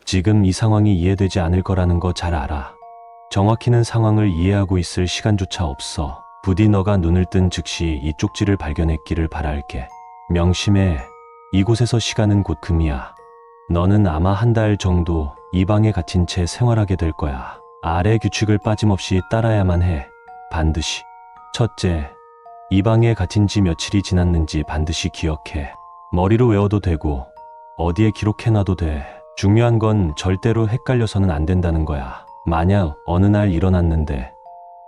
지금 이 상황이 이해되지 않을 거라는 거 잘 알아. 정확히는 상황을 이해하고 있을 시간조차 없어. 부디 너가 눈을 뜬 즉시 이 쪽지를 발견했기를 바랄게. 명심해. 이곳에서 시간은 곧 금이야. 너는 아마 한 달 정도 이 방에 갇힌 채 생활하게 될 거야. 아래 규칙을 빠짐없이 따라야만 해. 반드시. 첫째, 이 방에 갇힌 지 며칠이 지났는지 반드시 기억해. 머리로 외워도 되고 어디에 기록해놔도 돼. 중요한 건 절대로 헷갈려서는 안 된다는 거야. 만약 어느 날 일어났는데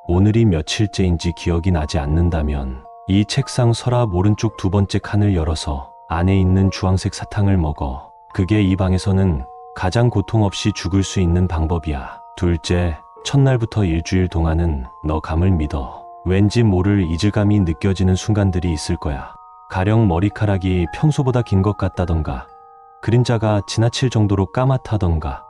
오늘이 며칠째인지 기억이 나지 않는다면 이 책상 서랍 오른쪽 두 번째 칸을 열어서 안에 있는 주황색 사탕을 먹어. 그게 이 방에서는 가장 고통 없이 죽을 수 있는 방법이야. 둘째, 첫날부터 일주일 동안은 너 감을 믿어. 왠지 모를 이질감이 느껴지는 순간들이 있을 거야. 가령 머리카락이 평소보다 긴 것 같다던가, 그림자가 지나칠 정도로 까맣다던가,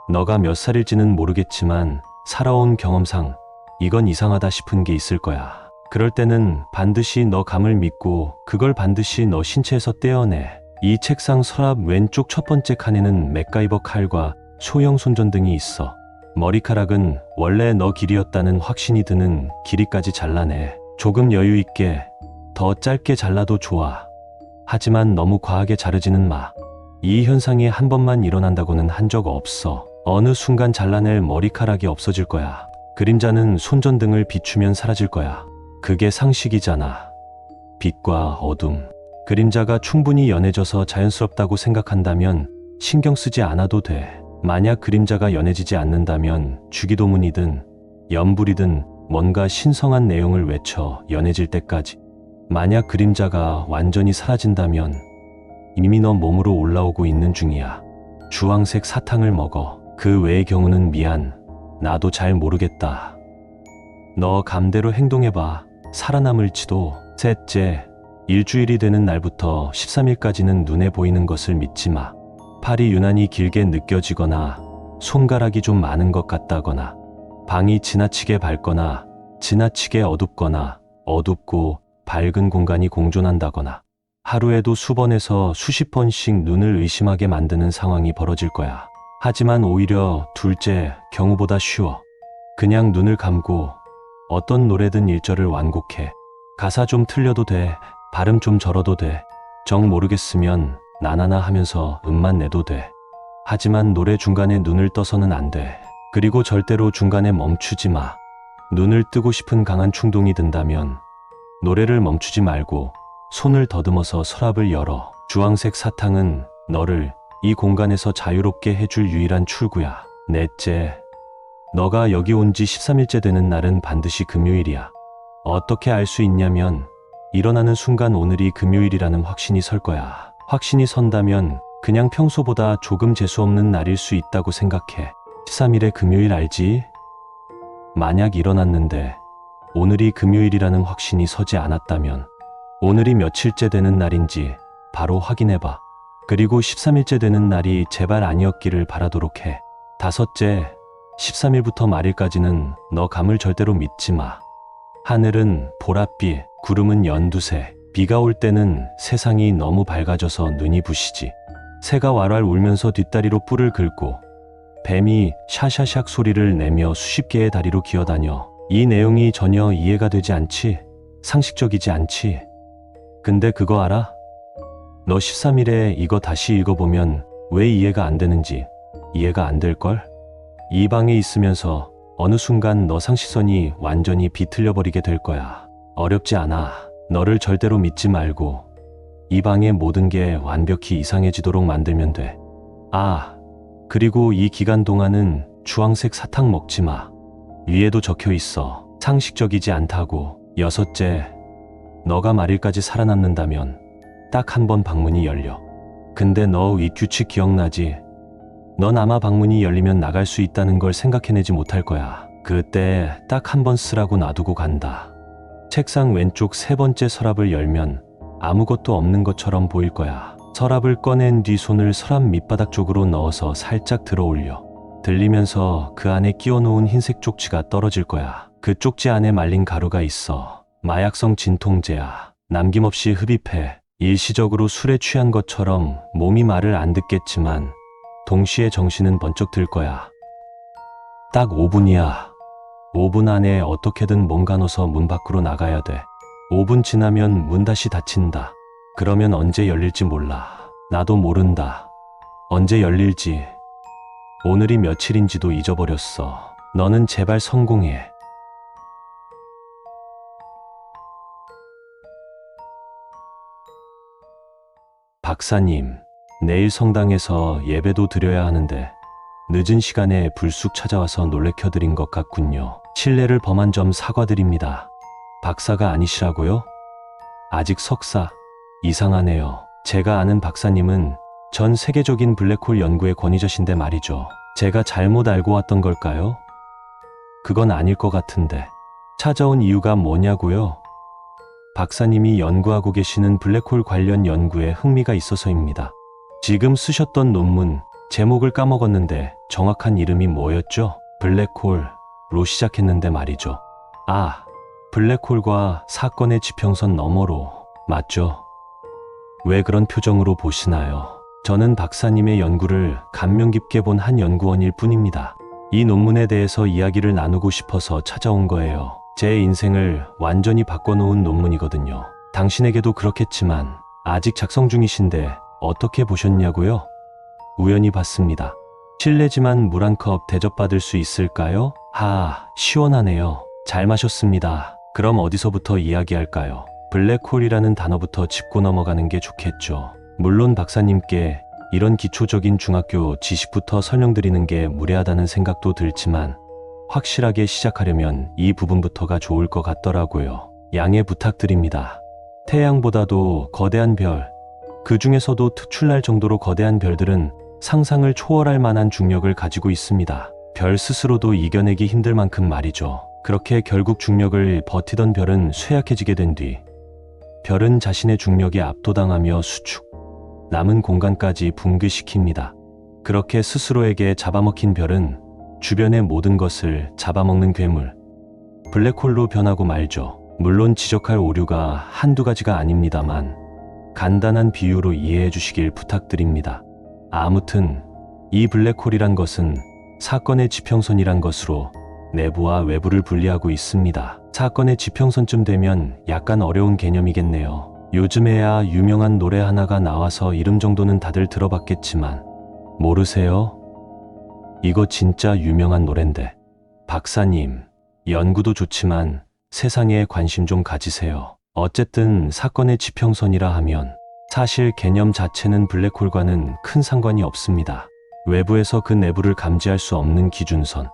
너가 몇 살일지는 모르겠지만 살아온 경험상 이건 이상하다 싶은 게 있을 거야. 그럴 때는 반드시 너 감을 믿고 그걸 반드시 너 신체에서 떼어내. 이 책상 서랍 왼쪽 첫 번째 칸에는 맥가이버 칼과 소형 손전등이 있어. 머리카락은 원래 너 길이였다는 확신이 드는 길이까지 잘라내. 조금 여유 있게, 더 짧게 잘라도 좋아. 하지만 너무 과하게 자르지는 마. 이 현상이 한 번만 일어난다고는 한 적 없어. 어느 순간 잘라낼 머리카락이 없어질 거야. 그림자는 손전등을 비추면 사라질 거야. 그게 상식이잖아. 빛과 어둠. 그림자가 충분히 연해져서 자연스럽다고 생각한다면 신경 쓰지 않아도 돼. 만약 그림자가 연해지지 않는다면 주기도문이든 연불이든 뭔가 신성한 내용을 외쳐 연해질 때까지. 만약 그림자가 완전히 사라진다면 이미 너 몸으로 올라오고 있는 중이야. 주황색 사탕을 먹어. 그 외의 경우는 미안. 나도 잘 모르겠다. 너 감대로 행동해봐. 살아남을지도. 셋째, 일주일이 되는 날부터 13일까지는 눈에 보이는 것을 믿지 마. 팔이 유난히 길게 느껴지거나 손가락이 좀 많은 것 같다거나 방이 지나치게 밝거나 지나치게 어둡거나 어둡고 밝은 공간이 공존한다거나 하루에도 수번에서 수십 번씩 눈을 의심하게 만드는 상황이 벌어질 거야. 하지만 오히려 둘째 경우보다 쉬워. 그냥 눈을 감고 어떤 노래든 1절을 완곡해. 가사 좀 틀려도 돼. 발음 좀 절어도 돼. 정 모르겠으면 나나나 하면서 음만 내도 돼. 하지만 노래 중간에 눈을 떠서는 안 돼. 그리고 절대로 중간에 멈추지 마. 눈을 뜨고 싶은 강한 충동이 든다면 노래를 멈추지 말고 손을 더듬어서 서랍을 열어. 주황색 사탕은 너를 이 공간에서 자유롭게 해줄 유일한 출구야. 넷째, 너가 여기 온 지 13일째 되는 날은 반드시 금요일이야. 어떻게 알 수 있냐면 일어나는 순간 오늘이 금요일이라는 확신이 설 거야. 확신이 선다면 그냥 평소보다 조금 재수없는 날일 수 있다고 생각해. 13일에 금요일 알지? 만약 일어났는데 오늘이 금요일이라는 확신이 서지 않았다면 오늘이 며칠째 되는 날인지 바로 확인해봐. 그리고 13일째 되는 날이 제발 아니었기를 바라도록 해. 다섯째, 13일부터 말일까지는 너 감을 절대로 믿지 마. 하늘은 보랏빛, 구름은 연두색. 비가 올 때는 세상이 너무 밝아져서 눈이 부시지. 새가 왈왈 울면서 뒷다리로 뿔을 긁고 뱀이 샤샤샥 소리를 내며 수십 개의 다리로 기어다녀. 이 내용이 전혀 이해가 되지 않지? 상식적이지 않지? 근데 그거 알아? 너 13일에 이거 다시 읽어보면 왜 이해가 안 되는지 이해가 안 될걸? 이 방에 있으면서 어느 순간 너 상시선이 완전히 비틀려 버리게 될 거야. 어렵지 않아. 너를 절대로 믿지 말고 이 방의 모든 게 완벽히 이상해지도록 만들면 돼. 아, 그리고 이 기간 동안은 주황색 사탕 먹지 마. 위에도 적혀 있어. 상식적이지 않다고. 여섯째, 너가 말일까지 살아남는다면 딱 한 번 방문이 열려. 근데 너 이 규칙 기억나지? 넌 아마 방문이 열리면 나갈 수 있다는 걸 생각해내지 못할 거야. 그때 딱 한 번 쓰라고 놔두고 간다. 책상 왼쪽 세 번째 서랍을 열면 아무것도 없는 것처럼 보일 거야. 서랍을 꺼낸 뒤 손을 서랍 밑바닥 쪽으로 넣어서 살짝 들어 올려. 들리면서 그 안에 끼워놓은 흰색 쪽지가 떨어질 거야. 그 쪽지 안에 말린 가루가 있어. 마약성 진통제야. 남김없이 흡입해. 일시적으로 술에 취한 것처럼 몸이 말을 안 듣겠지만 동시에 정신은 번쩍 들 거야. 딱 5분이야. 5분 안에 어떻게든 뭔가 넣어서 문 밖으로 나가야 돼. 5분 지나면 문 다시 닫힌다. 그러면 언제 열릴지 몰라. 나도 모른다. 언제 열릴지. 오늘이 며칠인지도 잊어버렸어. 너는 제발 성공해. 박사님, 내일 성당에서 예배도 드려야 하는데 늦은 시간에 불쑥 찾아와서 놀래켜드린 것 같군요. 실례를 범한 점 사과드립니다. 박사가 아니시라고요? 아직 석사. 이상하네요. 제가 아는 박사님은 전 세계적인 블랙홀 연구의 권위자신데 말이죠. 제가 잘못 알고 왔던 걸까요? 그건 아닐 것 같은데. 찾아온 이유가 뭐냐고요? 박사님이 연구하고 계시는 블랙홀 관련 연구에 흥미가 있어서입니다. 지금 쓰셨던 논문, 제목을 까먹었는데 정확한 이름이 뭐였죠? 블랙홀로 시작했는데 말이죠. 아, 블랙홀과 사건의 지평선 너머로. 맞죠? 왜 그런 표정으로 보시나요? 저는 박사님의 연구를 감명 깊게 본 한 연구원일 뿐입니다. 이 논문에 대해서 이야기를 나누고 싶어서 찾아온 거예요. 제 인생을 완전히 바꿔놓은 논문이거든요. 당신에게도 그렇겠지만 아직 작성 중이신데 어떻게 보셨냐고요? 우연히 봤습니다. 실례지만 물 한 컵 대접받을 수 있을까요? 시원하네요. 잘 마셨습니다. 그럼 어디서부터 이야기할까요? 블랙홀이라는 단어부터 짚고 넘어가는 게 좋겠죠. 물론 박사님께 이런 기초적인 중학교 지식부터 설명드리는 게 무례하다는 생각도 들지만 확실하게 시작하려면 이 부분부터가 좋을 것 같더라고요. 양해 부탁드립니다. 태양보다도 거대한 별, 그 중에서도 특출날 정도로 거대한 별들은 상상을 초월할 만한 중력을 가지고 있습니다. 별 스스로도 이겨내기 힘들 만큼 말이죠. 그렇게 결국 중력을 버티던 별은 쇠약해지게 된 뒤 별은 자신의 중력에 압도당하며 수축, 남은 공간까지 붕괴시킵니다. 그렇게 스스로에게 잡아먹힌 별은 주변의 모든 것을 잡아먹는 괴물, 블랙홀로 변하고 말죠. 물론 지적할 오류가 한두 가지가 아닙니다만 간단한 비유로 이해해 주시길 부탁드립니다. 아무튼 이 블랙홀이란 것은 사건의 지평선이란 것으로 내부와 외부를 분리하고 있습니다. 사건의 지평선쯤 되면 약간 어려운 개념이겠네요. 요즘에야 유명한 노래 하나가 나와서 이름 정도는 다들 들어봤겠지만 모르세요? 이거 진짜 유명한 노랜데. 박사님, 연구도 좋지만 세상에 관심 좀 가지세요. 어쨌든 사건의 지평선이라 하면 사실 개념 자체는 블랙홀과는 큰 상관이 없습니다. 외부에서 그 내부를 감지할 수 없는 기준선,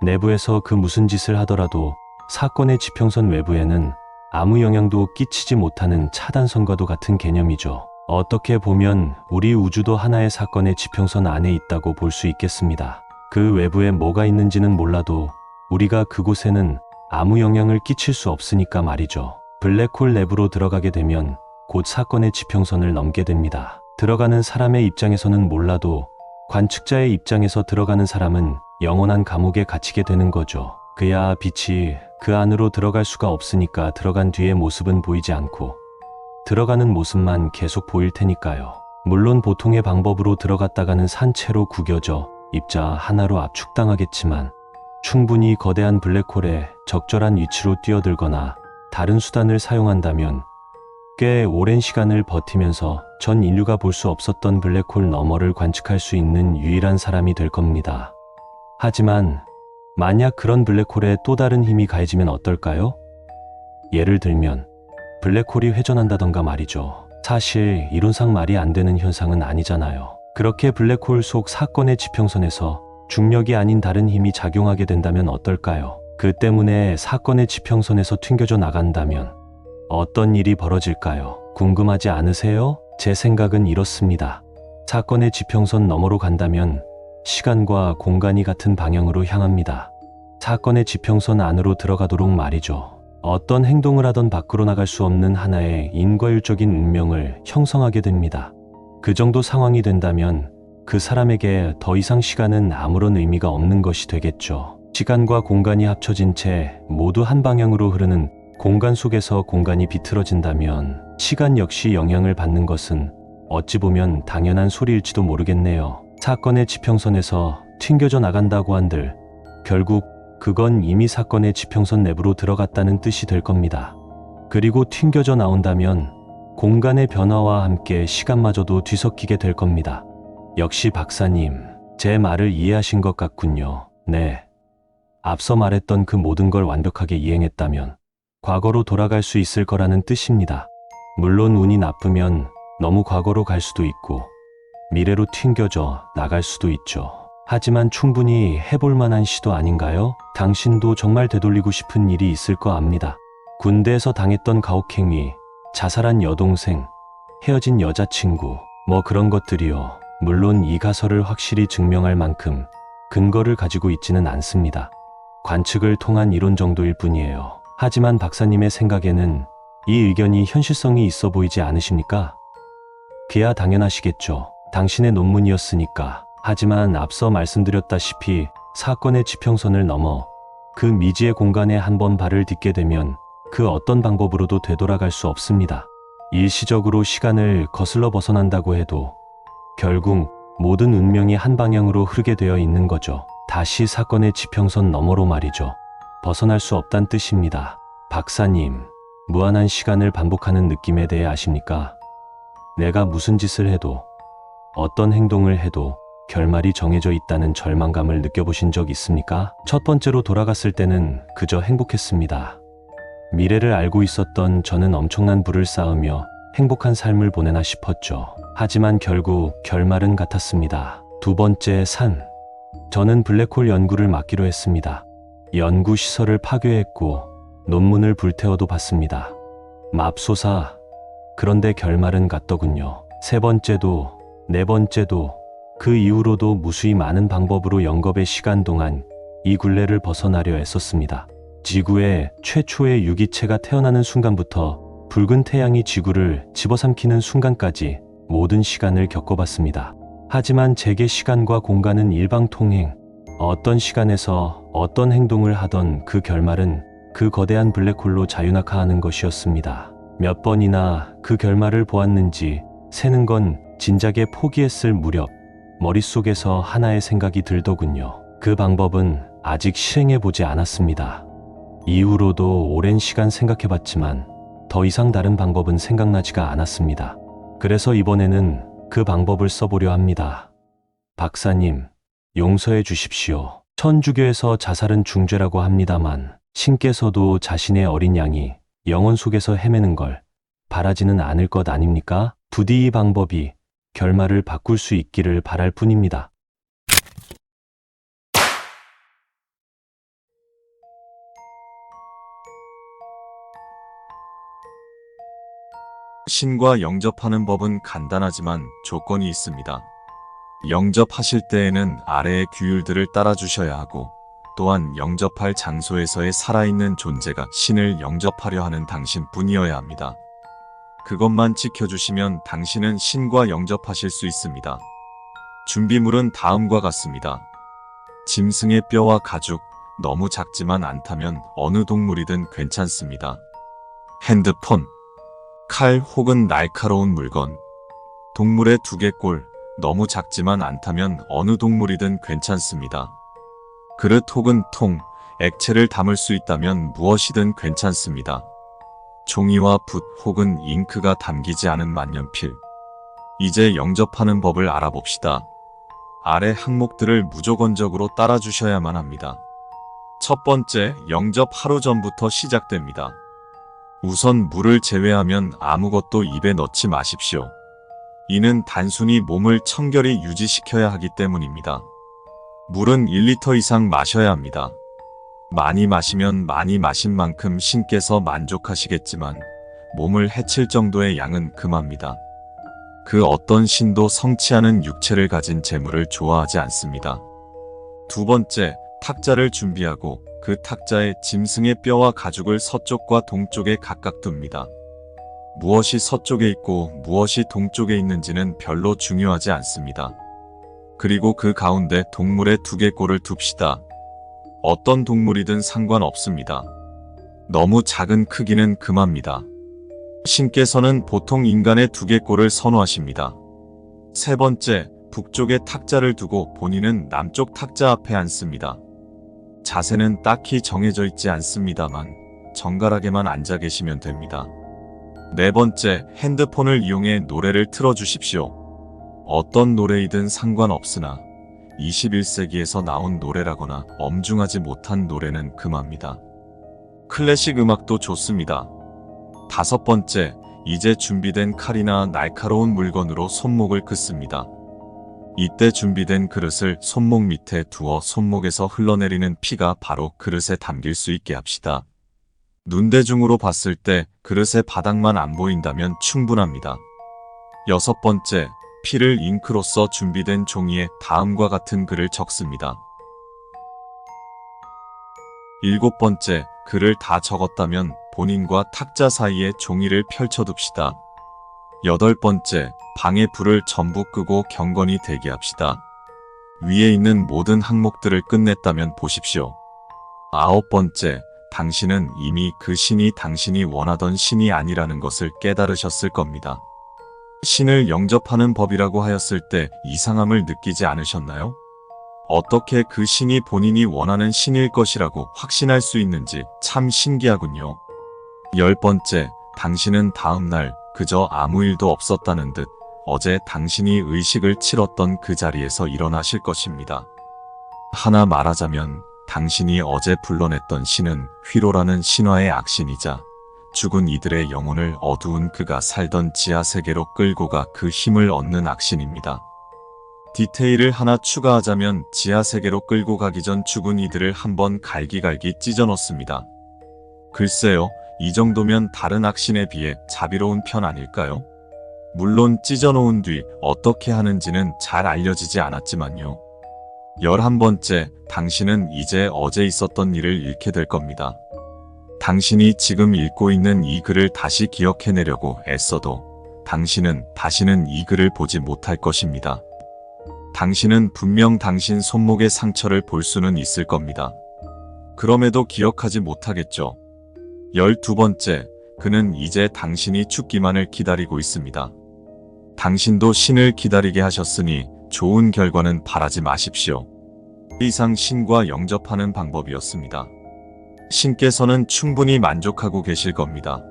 내부에서 그 무슨 짓을 하더라도 사건의 지평선 외부에는 아무 영향도 끼치지 못하는 차단선과도 같은 개념이죠. 어떻게 보면 우리 우주도 하나의 사건의 지평선 안에 있다고 볼 수 있겠습니다. 그 외부에 뭐가 있는지는 몰라도 우리가 그곳에는 아무 영향을 끼칠 수 없으니까 말이죠. 블랙홀 내부로 들어가게 되면 곧 사건의 지평선을 넘게 됩니다. 들어가는 사람의 입장에서는 몰라도 관측자의 입장에서 들어가는 사람은 영원한 감옥에 갇히게 되는 거죠. 그야 빛이 그 안으로 들어갈 수가 없으니까 들어간 뒤의 모습은 보이지 않고 들어가는 모습만 계속 보일 테니까요. 물론 보통의 방법으로 들어갔다가는 산채로 구겨져 입자 하나로 압축당하겠지만 충분히 거대한 블랙홀에 적절한 위치로 뛰어들거나 다른 수단을 사용한다면 꽤 오랜 시간을 버티면서 전 인류가 볼 수 없었던 블랙홀 너머를 관측할 수 있는 유일한 사람이 될 겁니다. 하지만 만약 그런 블랙홀에 또 다른 힘이 가해지면 어떨까요? 예를 들면 블랙홀이 회전한다던가 말이죠. 사실 이론상 말이 안 되는 현상은 아니잖아요. 그렇게 블랙홀 속 사건의 지평선에서 중력이 아닌 다른 힘이 작용하게 된다면 어떨까요? 그 때문에 사건의 지평선에서 튕겨져 나간다면 어떤 일이 벌어질까요? 궁금하지 않으세요? 제 생각은 이렇습니다. 사건의 지평선 너머로 간다면 시간과 공간이 같은 방향으로 향합니다. 사건의 지평선 안으로 들어가도록 말이죠. 어떤 행동을 하던 밖으로 나갈 수 없는 하나의 인과율적인 운명을 형성하게 됩니다. 그 정도 상황이 된다면 그 사람에게 더 이상 시간은 아무런 의미가 없는 것이 되겠죠. 시간과 공간이 합쳐진 채 모두 한 방향으로 흐르는 공간 속에서 공간이 비틀어진다면 시간 역시 영향을 받는 것은 어찌 보면 당연한 소리일지도 모르겠네요. 사건의 지평선에서 튕겨져 나간다고 한들 결국 그건 이미 사건의 지평선 내부로 들어갔다는 뜻이 될 겁니다. 그리고 튕겨져 나온다면 공간의 변화와 함께 시간마저도 뒤섞이게 될 겁니다. 역시 박사님, 제 말을 이해하신 것 같군요. 네. 앞서 말했던 그 모든 걸 완벽하게 이행했다면 과거로 돌아갈 수 있을 거라는 뜻입니다. 물론 운이 나쁘면 너무 과거로 갈 수도 있고 미래로 튕겨져 나갈 수도 있죠. 하지만 충분히 해볼 만한 시도 아닌가요? 당신도 정말 되돌리고 싶은 일이 있을 거 압니다. 군대에서 당했던 가혹행위, 자살한 여동생, 헤어진 여자친구, 뭐 그런 것들이요. 물론 이 가설을 확실히 증명할 만큼 근거를 가지고 있지는 않습니다. 관측을 통한 이론 정도일 뿐이에요. 하지만 박사님의 생각에는 이 의견이 현실성이 있어 보이지 않으십니까? 그야 당연하시겠죠. 당신의 논문이었으니까. 하지만 앞서 말씀드렸다시피 사건의 지평선을 넘어 그 미지의 공간에 한번 발을 딛게 되면 그 어떤 방법으로도 되돌아갈 수 없습니다. 일시적으로 시간을 거슬러 벗어난다고 해도 결국 모든 운명이 한 방향으로 흐르게 되어 있는 거죠. 다시 사건의 지평선 너머로 말이죠. 벗어날 수 없단 뜻입니다. 박사님, 무한한 시간을 반복하는 느낌에 대해 아십니까? 내가 무슨 짓을 해도, 어떤 행동을 해도 결말이 정해져 있다는 절망감을 느껴보신 적 있습니까? 첫 번째로 돌아갔을 때는 그저 행복했습니다. 미래를 알고 있었던 저는 엄청난 부를 쌓으며 행복한 삶을 보내나 싶었죠. 하지만 결국 결말은 같았습니다. 두 번째, 저는 블랙홀 연구를 맡기로 했습니다. 연구 시설을 파괴했고 논문을 불태워도 봤습니다. 맙소사. 그런데 결말은 같더군요. 세 번째도, 네 번째도, 그 이후로도 무수히 많은 방법으로 영겁의 시간 동안 이 굴레를 벗어나려 애썼습니다. 지구에 최초의 유기체가 태어나는 순간부터 붉은 태양이 지구를 집어삼키는 순간까지 모든 시간을 겪어봤습니다. 하지만 제게 시간과 공간은 일방통행, 어떤 시간에서 어떤 행동을 하던 그 결말은 그 거대한 블랙홀로 자유낙하하는 것이었습니다. 몇 번이나 그 결말을 보았는지 세는 건 진작에 포기했을 무렵 머릿속에서 하나의 생각이 들더군요. 그 방법은 아직 실행해보지 않았습니다. 이후로도 오랜 시간 생각해봤지만 더 이상 다른 방법은 생각나지가 않았습니다. 그래서 이번에는 그 방법을 써보려 합니다. 박사님, 용서해 주십시오. 천주교에서 자살은 중죄라고 합니다만 신께서도 자신의 어린 양이 영혼 속에서 헤매는 걸 바라지는 않을 것 아닙니까? 부디 이 방법이 결말을 바꿀 수 있기를 바랄 뿐입니다. 신과 영접하는 법은 간단하지만 조건이 있습니다. 영접하실 때에는 아래의 규율들을 따라주셔야 하고, 또한 영접할 장소에서의 살아있는 존재가 신을 영접하려 하는 당신뿐이어야 합니다. 그것만 지켜주시면 당신은 신과 영접하실 수 있습니다. 준비물은 다음과 같습니다. 짐승의 뼈와 가죽, 너무 작지만 않다면 어느 동물이든 괜찮습니다. 핸드폰, 칼 혹은 날카로운 물건, 동물의 두개골, 너무 작지만 않다면 어느 동물이든 괜찮습니다. 그릇 혹은 통, 액체를 담을 수 있다면 무엇이든 괜찮습니다. 종이와 붓 혹은 잉크가 담기지 않은 만년필. 이제 영접하는 법을 알아봅시다. 아래 항목들을 무조건적으로 따라주셔야만 합니다. 첫 번째, 영접 하루 전부터 시작됩니다. 우선 물을 제외하면 아무것도 입에 넣지 마십시오. 이는 단순히 몸을 청결히 유지시켜야 하기 때문입니다. 물은 1리터 이상 마셔야 합니다. 많이 마시면 많이 마신 만큼 신께서 만족하시겠지만 몸을 해칠 정도의 양은 금합니다. 그 어떤 신도 성취하는 육체를 가진 재물을 좋아하지 않습니다. 두 번째, 탁자를 준비하고 그 탁자에 짐승의 뼈와 가죽을 서쪽과 동쪽에 각각 둡니다. 무엇이 서쪽에 있고 무엇이 동쪽에 있는지는 별로 중요하지 않습니다. 그리고 그 가운데 동물의 두개골을 둡시다. 어떤 동물이든 상관없습니다. 너무 작은 크기는 금합니다. 신께서는 보통 인간의 두개골을 선호하십니다. 세 번째, 북쪽에 탁자를 두고 본인은 남쪽 탁자 앞에 앉습니다. 자세는 딱히 정해져 있지 않습니다만 정갈하게만 앉아 계시면 됩니다. 네 번째, 핸드폰을 이용해 노래를 틀어주십시오. 어떤 노래이든 상관없으나 21세기에서 나온 노래라거나 엄중하지 못한 노래는 금합니다. 클래식 음악도 좋습니다. 다섯 번째, 이제 준비된 칼이나 날카로운 물건으로 손목을 긋습니다. 이때 준비된 그릇을 손목 밑에 두어 손목에서 흘러내리는 피가 바로 그릇에 담길 수 있게 합시다. 눈대중으로 봤을 때 그릇의 바닥만 안 보인다면 충분합니다. 여섯 번째, 피를 잉크로써 준비된 종이에 다음과 같은 글을 적습니다. 일곱 번째, 글을 다 적었다면 본인과 탁자 사이에 종이를 펼쳐둡시다. 여덟 번째, 방의 불을 전부 끄고 경건히 대기합시다. 위에 있는 모든 항목들을 끝냈다면 보십시오. 아홉 번째, 당신은 이미 그 신이 당신이 원하던 신이 아니라는 것을 깨달으셨을 겁니다. 신을 영접하는 법이라고 하였을 때 이상함을 느끼지 않으셨나요? 어떻게 그 신이 본인이 원하는 신일 것이라고 확신할 수 있는지 참 신기하군요. 열 번째, 당신은 다음날 그저 아무 일도 없었다는 듯 어제 당신이 의식을 치렀던 그 자리에서 일어나실 것입니다. 하나 말하자면 당신이 어제 불러냈던 신은 휘로라는 신화의 악신이자 죽은 이들의 영혼을 어두운 그가 살던 지하세계로 끌고 가 그 힘을 얻는 악신입니다. 디테일을 하나 추가하자면 지하세계로 끌고 가기 전 죽은 이들을 한번 갈기갈기 찢어놓습니다. 글쎄요, 이 정도면 다른 악신에 비해 자비로운 편 아닐까요? 물론 찢어놓은 뒤 어떻게 하는지는 잘 알려지지 않았지만요. 11번째, 당신은 이제 어제 있었던 일을 잃게 될 겁니다. 당신이 지금 읽고 있는 이 글을 다시 기억해내려고 애써도 당신은 다시는 이 글을 보지 못할 것입니다. 당신은 분명 당신 손목의 상처를 볼 수는 있을 겁니다. 그럼에도 기억하지 못하겠죠. 12번째, 그는 이제 당신이 죽기만을 기다리고 있습니다. 당신도 신을 기다리게 하셨으니 좋은 결과는 바라지 마십시오. 이상 신과 영접하는 방법이었습니다. 신께서는 충분히 만족하고 계실 겁니다.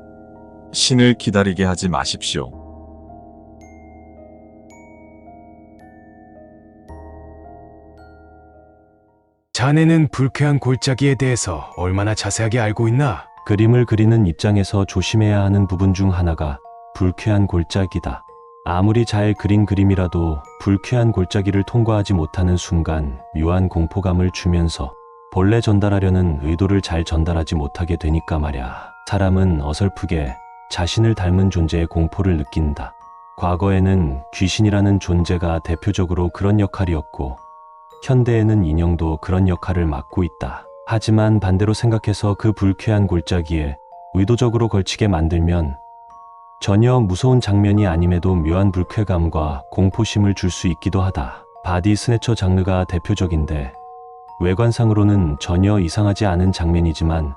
신을 기다리게 하지 마십시오. 자네는 불쾌한 골짜기에 대해서 얼마나 자세하게 알고 있나? 그림을 그리는 입장에서 조심해야 하는 부분 중 하나가 불쾌한 골짜기다. 아무리 잘 그린 그림이라도 불쾌한 골짜기를 통과하지 못하는 순간 묘한 공포감을 주면서 본래 전달하려는 의도를 잘 전달하지 못하게 되니까 말야. 사람은 어설프게 자신을 닮은 존재의 공포를 느낀다. 과거에는 귀신이라는 존재가 대표적으로 그런 역할이었고 현대에는 인형도 그런 역할을 맡고 있다. 하지만 반대로 생각해서 그 불쾌한 골짜기에 의도적으로 걸치게 만들면 전혀 무서운 장면이 아님에도 묘한 불쾌감과 공포심을 줄 수 있기도 하다. 바디 스네처 장르가 대표적인데 외관상으로는 전혀 이상하지 않은 장면이지만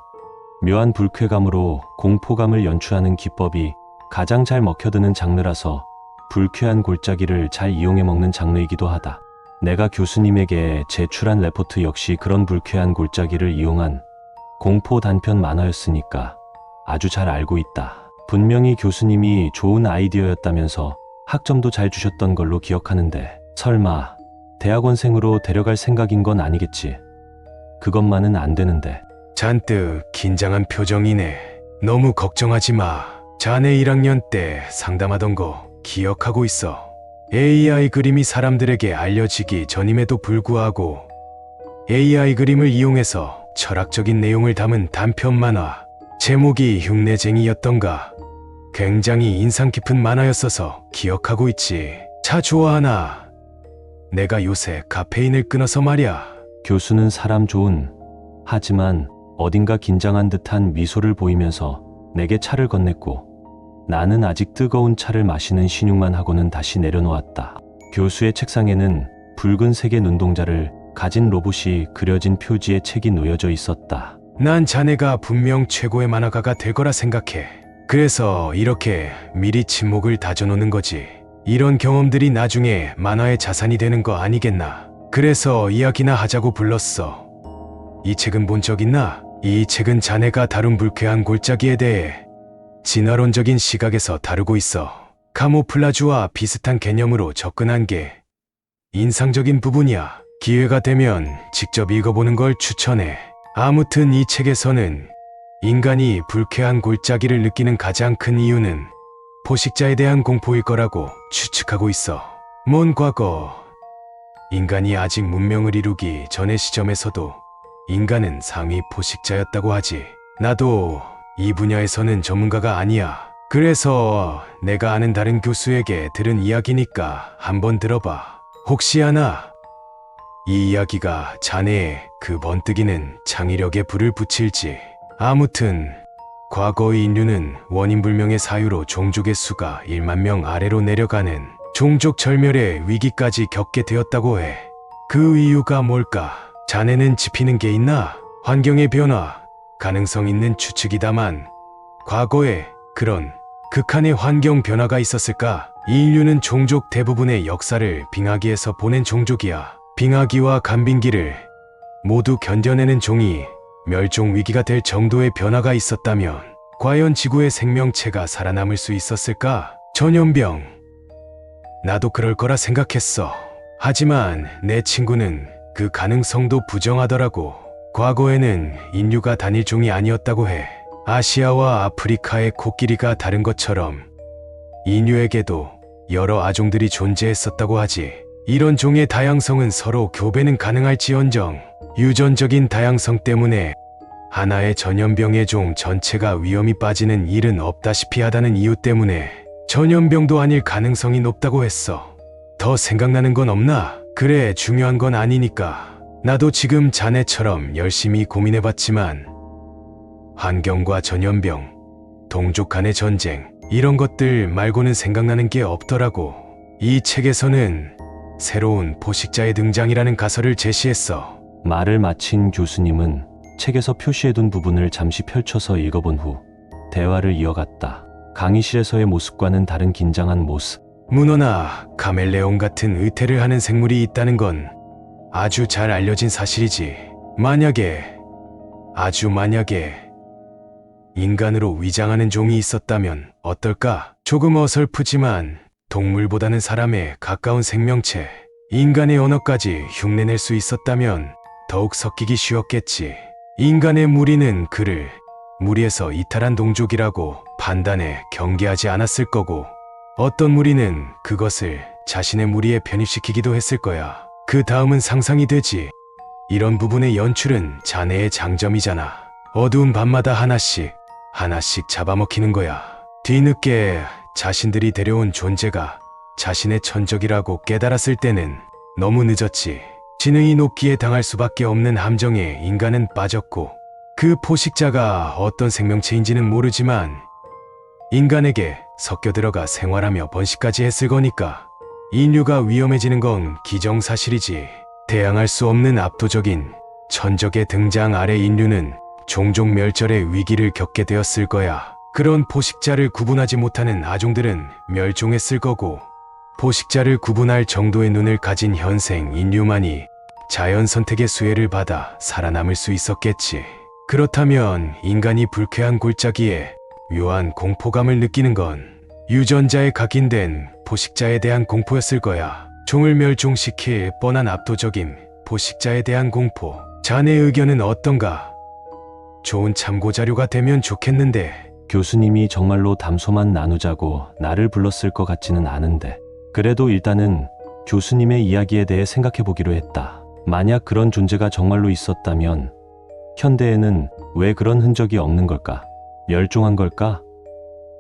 묘한 불쾌감으로 공포감을 연출하는 기법이 가장 잘 먹혀드는 장르라서 불쾌한 골짜기를 잘 이용해 먹는 장르이기도 하다. 내가 교수님에게 제출한 레포트 역시 그런 불쾌한 골짜기를 이용한 공포 단편 만화였으니까 아주 잘 알고 있다. 분명히 교수님이 좋은 아이디어였다면서 학점도 잘 주셨던 걸로 기억하는데 설마 대학원생으로 데려갈 생각인 건 아니겠지. 그것만은 안 되는데. 잔뜩 긴장한 표정이네. 너무 걱정하지 마. 자네 1학년 때 상담하던 거 기억하고 있어. AI 그림이 사람들에게 알려지기 전임에도 불구하고 AI 그림을 이용해서 철학적인 내용을 담은 단편 만화. 제목이 흉내쟁이였던가. 굉장히 인상 깊은 만화였어서 기억하고 있지. 차 좋아하나? 내가 요새 카페인을 끊어서 말야. 교수는 사람 좋은, 하지만 어딘가 긴장한 듯한 미소를 보이면서 내게 차를 건넸고 나는 아직 뜨거운 차를 마시는 신용만 하고는 다시 내려놓았다. 교수의 책상에는 붉은색의 눈동자를 가진 로봇이 그려진 표지의 책이 놓여져 있었다. 난 자네가 분명 최고의 만화가가 될 거라 생각해. 그래서 이렇게 미리 침묵을 다져놓는 거지. 이런 경험들이 나중에 만화의 자산이 되는 거 아니겠나. 그래서 이야기나 하자고 불렀어. 이 책은 본 적 있나? 이 책은 자네가 다룬 불쾌한 골짜기에 대해 진화론적인 시각에서 다루고 있어. 카모플라주와 비슷한 개념으로 접근한 게 인상적인 부분이야. 기회가 되면 직접 읽어보는 걸 추천해. 아무튼 이 책에서는 인간이 불쾌한 골짜기를 느끼는 가장 큰 이유는 포식자에 대한 공포일 거라고 추측하고 있어. 먼 과거, 인간이 아직 문명을 이루기 전의 시점에서도 인간은 상위 포식자였다고 하지. 나도 이 분야에서는 전문가가 아니야. 그래서 내가 아는 다른 교수에게 들은 이야기니까 한번 들어봐. 혹시 하나 이 이야기가 자네의 그 번뜩이는 창의력에 불을 붙일지. 아무튼 과거의 인류는 원인불명의 사유로 종족의 수가 1만 명 아래로 내려가는 종족 절멸의 위기까지 겪게 되었다고 해. 그 이유가 뭘까? 자네는 짚히는 게 있나? 환경의 변화, 가능성 있는 추측이다만 과거에 그런 극한의 환경 변화가 있었을까? 이 인류는 종족 대부분의 역사를 빙하기에서 보낸 종족이야. 빙하기와 간빙기를 모두 견뎌내는 종이 멸종 위기가 될 정도의 변화가 있었다면 과연 지구의 생명체가 살아남을 수 있었을까? 전염병. 나도 그럴 거라 생각했어. 하지만 내 친구는 그 가능성도 부정하더라고. 과거에는 인류가 단일 종이 아니었다고 해. 아시아와 아프리카의 코끼리가 다른 것처럼 인류에게도 여러 아종들이 존재했었다고 하지. 이런 종의 다양성은 서로 교배는 가능할지언정 유전적인 다양성 때문에 하나의 전염병의 종 전체가 위험이 빠지는 일은 없다시피 하다는 이유 때문에 전염병도 아닐 가능성이 높다고 했어. 더 생각나는 건 없나? 그래, 중요한 건 아니니까. 나도 지금 자네처럼 열심히 고민해봤지만 환경과 전염병, 동족 간의 전쟁 이런 것들 말고는 생각나는 게 없더라고. 이 책에서는 새로운 포식자의 등장이라는 가설을 제시했어. 말을 마친 교수님은 책에서 표시해둔 부분을 잠시 펼쳐서 읽어본 후 대화를 이어갔다. 강의실에서의 모습과는 다른 긴장한 모습. 문어나 카멜레온 같은 의태를 하는 생물이 있다는 건 아주 잘 알려진 사실이지. 만약에 인간으로 위장하는 종이 있었다면 어떨까? 조금 어설프지만 동물보다는 사람에 가까운 생명체, 인간의 언어까지 흉내낼 수 있었다면 더욱 섞이기 쉬웠겠지. 인간의 무리는 그를 무리에서 이탈한 동족이라고 판단해 경계하지 않았을 거고, 어떤 무리는 그것을 자신의 무리에 편입시키기도 했을 거야. 그 다음은 상상이 되지. 이런 부분의 연출은 자네의 장점이잖아. 어두운 밤마다 하나씩 잡아먹히는 거야. 뒤늦게 자신들이 데려온 존재가 자신의 천적이라고 깨달았을 때는 너무 늦었지. 지능이 높기에 당할 수밖에 없는 함정에 인간은 빠졌고, 그 포식자가 어떤 생명체인지는 모르지만 인간에게 섞여 들어가 생활하며 번식까지 했을 거니까 인류가 위험해지는 건 기정사실이지. 대항할 수 없는 압도적인 천적의 등장 아래 인류는 종족 멸절의 위기를 겪게 되었을 거야. 그런 포식자를 구분하지 못하는 아종들은 멸종했을 거고, 포식자를 구분할 정도의 눈을 가진 현생 인류만이 자연 선택의 수혜를 받아 살아남을 수 있었겠지. 그렇다면 인간이 불쾌한 골짜기에 묘한 공포감을 느끼는 건 유전자에 각인된 포식자에 대한 공포였을 거야. 종을 멸종시킬 뻔한 압도적인 포식자에 대한 공포. 자네의 의견은 어떤가? 좋은 참고자료가 되면 좋겠는데. 교수님이 정말로 담소만 나누자고 나를 불렀을 것 같지는 않은데, 그래도 일단은 교수님의 이야기에 대해 생각해 보기로 했다. 만약 그런 존재가 정말로 있었다면 현대에는 왜 그런 흔적이 없는 걸까? 멸종한 걸까?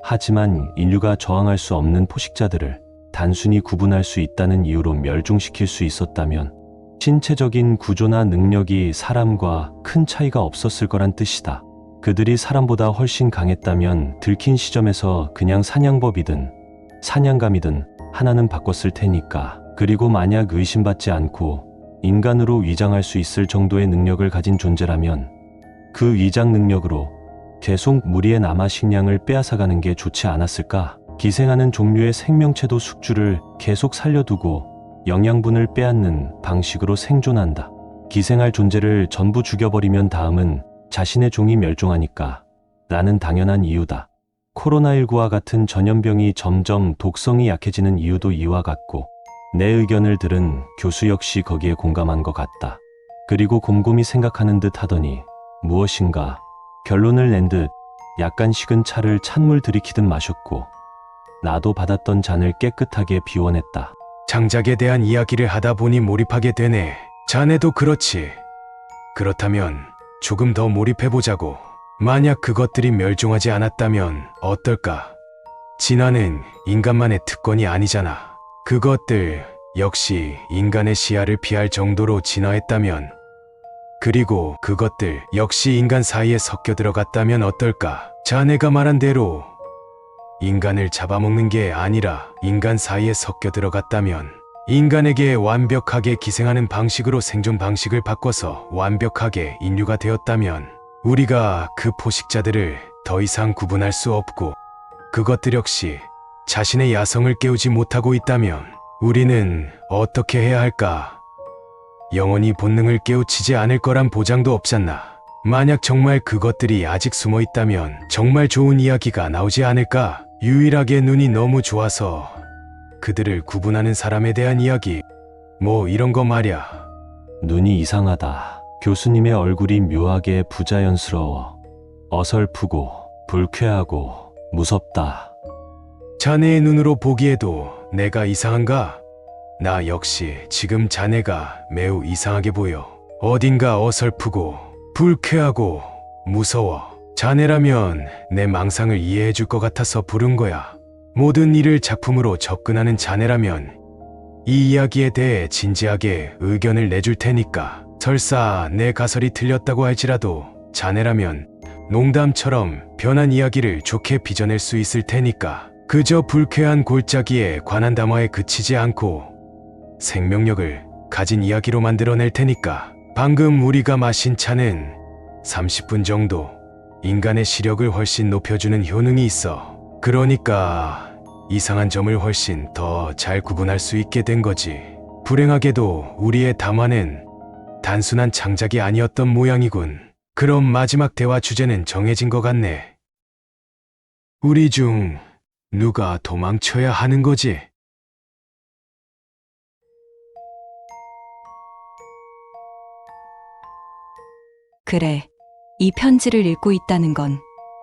하지만 인류가 저항할 수 없는 포식자들을 단순히 구분할 수 있다는 이유로 멸종시킬 수 있었다면 신체적인 구조나 능력이 사람과 큰 차이가 없었을 거란 뜻이다. 그들이 사람보다 훨씬 강했다면 들킨 시점에서 그냥 사냥법이든 사냥감이든 하나는 바꿨을 테니까. 그리고 만약 의심받지 않고 인간으로 위장할 수 있을 정도의 능력을 가진 존재라면 그 위장 능력으로 계속 무리의 남아 식량을 빼앗아가는 게 좋지 않았을까? 기생하는 종류의 생명체도 숙주를 계속 살려두고 영양분을 빼앗는 방식으로 생존한다. 기생할 존재를 전부 죽여버리면 다음은 자신의 종이 멸종하니까 라는 당연한 이유다. 코로나19와 같은 전염병이 점점 독성이 약해지는 이유도 이와 같고, 내 의견을 들은 교수 역시 거기에 공감한 것 같다. 그리고 곰곰이 생각하는 듯 하더니 무엇인가 결론을 낸 듯 약간 식은 차를 찬물 들이키듯 마셨고, 나도 받았던 잔을 깨끗하게 비워냈다. 장작에 대한 이야기를 하다 보니 몰입하게 되네. 자네도 그렇지. 그렇다면 조금 더 몰입해보자고. 만약 그것들이 멸종하지 않았다면 어떨까? 진화는 인간만의 특권이 아니잖아. 그것들 역시 인간의 시야를 피할 정도로 진화했다면, 그리고 그것들 역시 인간 사이에 섞여 들어갔다면 어떨까? 자네가 말한 대로 인간을 잡아먹는 게 아니라 인간 사이에 섞여 들어갔다면, 인간에게 완벽하게 기생하는 방식으로 생존 방식을 바꿔서 완벽하게 인류가 되었다면, 우리가 그 포식자들을 더 이상 구분할 수 없고, 그것들 역시 자신의 야성을 깨우지 못하고 있다면 우리는 어떻게 해야 할까? 영원히 본능을 깨우치지 않을 거란 보장도 없잖아. 만약 정말 그것들이 아직 숨어 있다면 정말 좋은 이야기가 나오지 않을까? 유일하게 눈이 너무 좋아서 그들을 구분하는 사람에 대한 이야기, 뭐 이런 거 말야. 눈이 이상하다. 교수님의 얼굴이 묘하게 부자연스러워. 어설프고 불쾌하고 무섭다. 자네의 눈으로 보기에도 내가 이상한가? 나 역시 지금 자네가 매우 이상하게 보여. 어딘가 어설프고 불쾌하고 무서워. 자네라면 내 망상을 이해해 줄 것 같아서 부른 거야. 모든 일을 작품으로 접근하는 자네라면 이 이야기에 대해 진지하게 의견을 내줄 테니까, 설사 내 가설이 틀렸다고 할지라도 자네라면 농담처럼 변한 이야기를 좋게 빚어낼 수 있을 테니까, 그저 불쾌한 골짜기에 관한 담화에 그치지 않고 생명력을 가진 이야기로 만들어낼 테니까. 방금 우리가 마신 차는 30분 정도 인간의 시력을 훨씬 높여주는 효능이 있어. 그러니까 이상한 점을 훨씬 더 잘 구분할 수 있게 된 거지. 불행하게도 우리의 담화는 단순한 창작이 아니었던 모양이군. 그럼 마지막 대화 주제는 정해진 것 같네. 우리 중 누가 도망쳐야 하는 거지? 그래, 이 편지를 읽고 있다는 건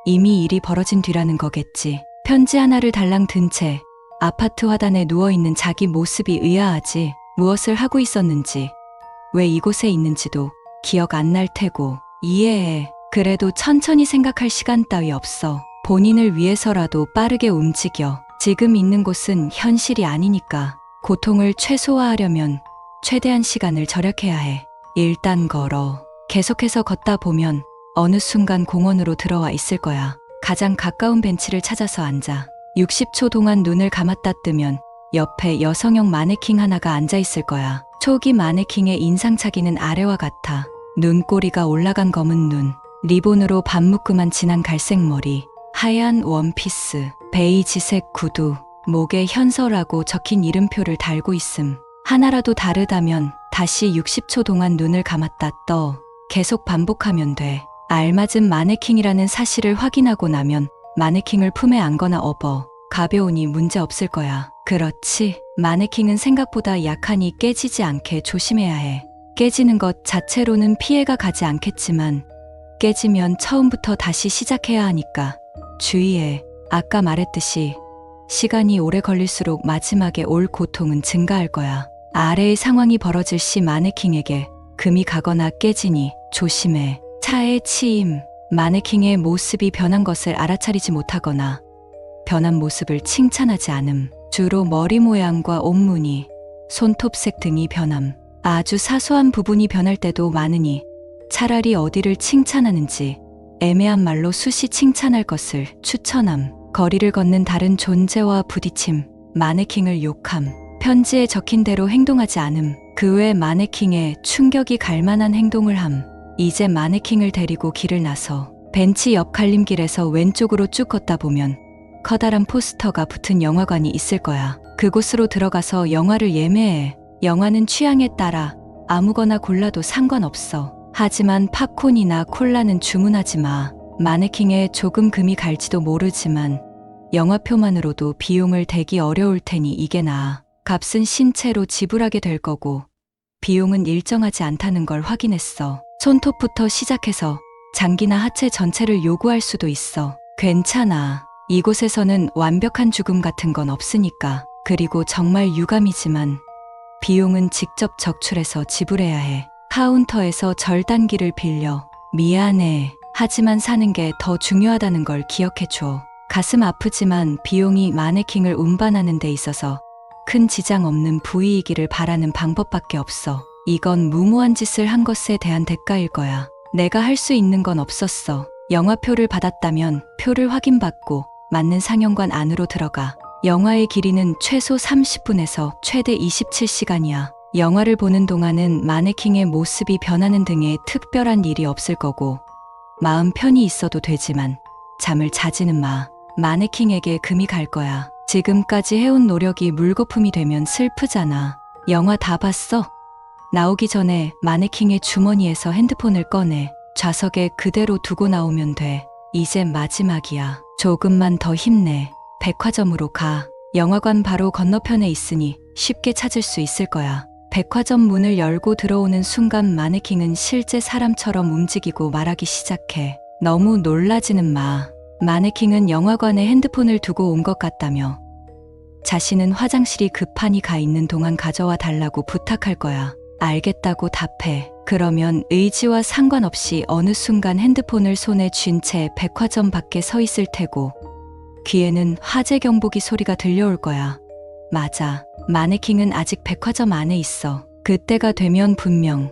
이미 일이 벌어진 뒤라는 거겠지. 편지 하나를 달랑 든 채 아파트 화단에 누워있는 자기 모습이 의아하지. 무엇을 하고 있었는지, 왜 이곳에 있는지도 기억 안 날 테고. 이해해. 그래도 천천히 생각할 시간 따위 없어. 본인을 위해서라도 빠르게 움직여. 지금 있는 곳은 현실이 아니니까. 고통을 최소화하려면 최대한 시간을 절약해야 해. 일단 걸어. 계속해서 걷다 보면 어느 순간 공원으로 들어와 있을 거야. 가장 가까운 벤치를 찾아서 앉아. 60초 동안 눈을 감았다 뜨면 옆에 여성형 마네킹 하나가 앉아 있을 거야. 초기 마네킹의 인상착의는 아래와 같아. 눈꼬리가 올라간 검은 눈, 리본으로 반묶음한 진한 갈색 머리, 하얀 원피스, 베이지색 구두, 목에 현서라고 적힌 이름표를 달고 있음. 하나라도 다르다면 다시 60초 동안 눈을 감았다 떠. 계속 반복하면 돼. 알맞은 마네킹이라는 사실을 확인하고 나면 마네킹을 품에 안거나 업어. 가벼우니 문제 없을 거야. 그렇지. 마네킹은 생각보다 약하니 깨지지 않게 조심해야 해. 깨지는 것 자체로는 피해가 가지 않겠지만 깨지면 처음부터 다시 시작해야 하니까 주의해. 아까 말했듯이 시간이 오래 걸릴수록 마지막에 올 고통은 증가할 거야. 아래의 상황이 벌어질 시 마네킹에게 금이 가거나 깨지니 조심해. 차의 치임, 마네킹의 모습이 변한 것을 알아차리지 못하거나 변한 모습을 칭찬하지 않음. 주로 머리 모양과 옷무늬, 손톱색 등이 변함. 아주 사소한 부분이 변할 때도 많으니 차라리 어디를 칭찬하는지 애매한 말로 수시 칭찬할 것을 추천함. 거리를 걷는 다른 존재와 부딪힘, 마네킹을 욕함. 편지에 적힌 대로 행동하지 않음. 그 외 마네킹에 충격이 갈 만한 행동을 함. 이제 마네킹을 데리고 길을 나서 벤치 옆 갈림길에서 왼쪽으로 쭉 걷다 보면 커다란 포스터가 붙은 영화관이 있을 거야. 그곳으로 들어가서 영화를 예매해. 영화는 취향에 따라 아무거나 골라도 상관없어. 하지만 팝콘이나 콜라는 주문하지 마. 마네킹에 조금 금이 갈지도 모르지만 영화표만으로도 비용을 대기 어려울 테니 이게 나아. 값은 신체로 지불하게 될 거고 비용은 일정하지 않다는 걸 확인했어. 손톱부터 시작해서 장기나 하체 전체를 요구할 수도 있어. 괜찮아. 이곳에서는 완벽한 죽음 같은 건 없으니까. 그리고 정말 유감이지만 비용은 직접 적출해서 지불해야 해. 카운터에서 절단기를 빌려. 미안해. 하지만 사는 게 더 중요하다는 걸 기억해줘. 가슴 아프지만 비용이 마네킹을 운반하는 데 있어서 큰 지장 없는 부위이기를 바라는 방법밖에 없어. 이건 무모한 짓을 한 것에 대한 대가일 거야. 내가 할 수 있는 건 없었어. 영화표를 받았다면 표를 확인받고 맞는 상영관 안으로 들어가. 영화의 길이는 최소 30분에서 최대 27시간이야. 영화를 보는 동안은 마네킹의 모습이 변하는 등의 특별한 일이 없을 거고 마음 편히 있어도 되지만 잠을 자지는 마. 마네킹에게 금이 갈 거야. 지금까지 해온 노력이 물거품이 되면 슬프잖아. 영화 다 봤어? 나오기 전에 마네킹의 주머니에서 핸드폰을 꺼내. 좌석에 그대로 두고 나오면 돼. 이제 마지막이야. 조금만 더 힘내. 백화점으로 가. 영화관 바로 건너편에 있으니 쉽게 찾을 수 있을 거야. 백화점 문을 열고 들어오는 순간 마네킹은 실제 사람처럼 움직이고 말하기 시작해. 너무 놀라지는 마. 마네킹은 영화관에 핸드폰을 두고 온 것 같다며 자신은 화장실이 급하니 가 있는 동안 가져와 달라고 부탁할 거야. 알겠다고 답해. 그러면 의지와 상관없이 어느 순간 핸드폰을 손에 쥔 채 백화점 밖에 서 있을 테고 귀에는 화재 경보기 소리가 들려올 거야. 맞아. 마네킹은 아직 백화점 안에 있어. 그때가 되면 분명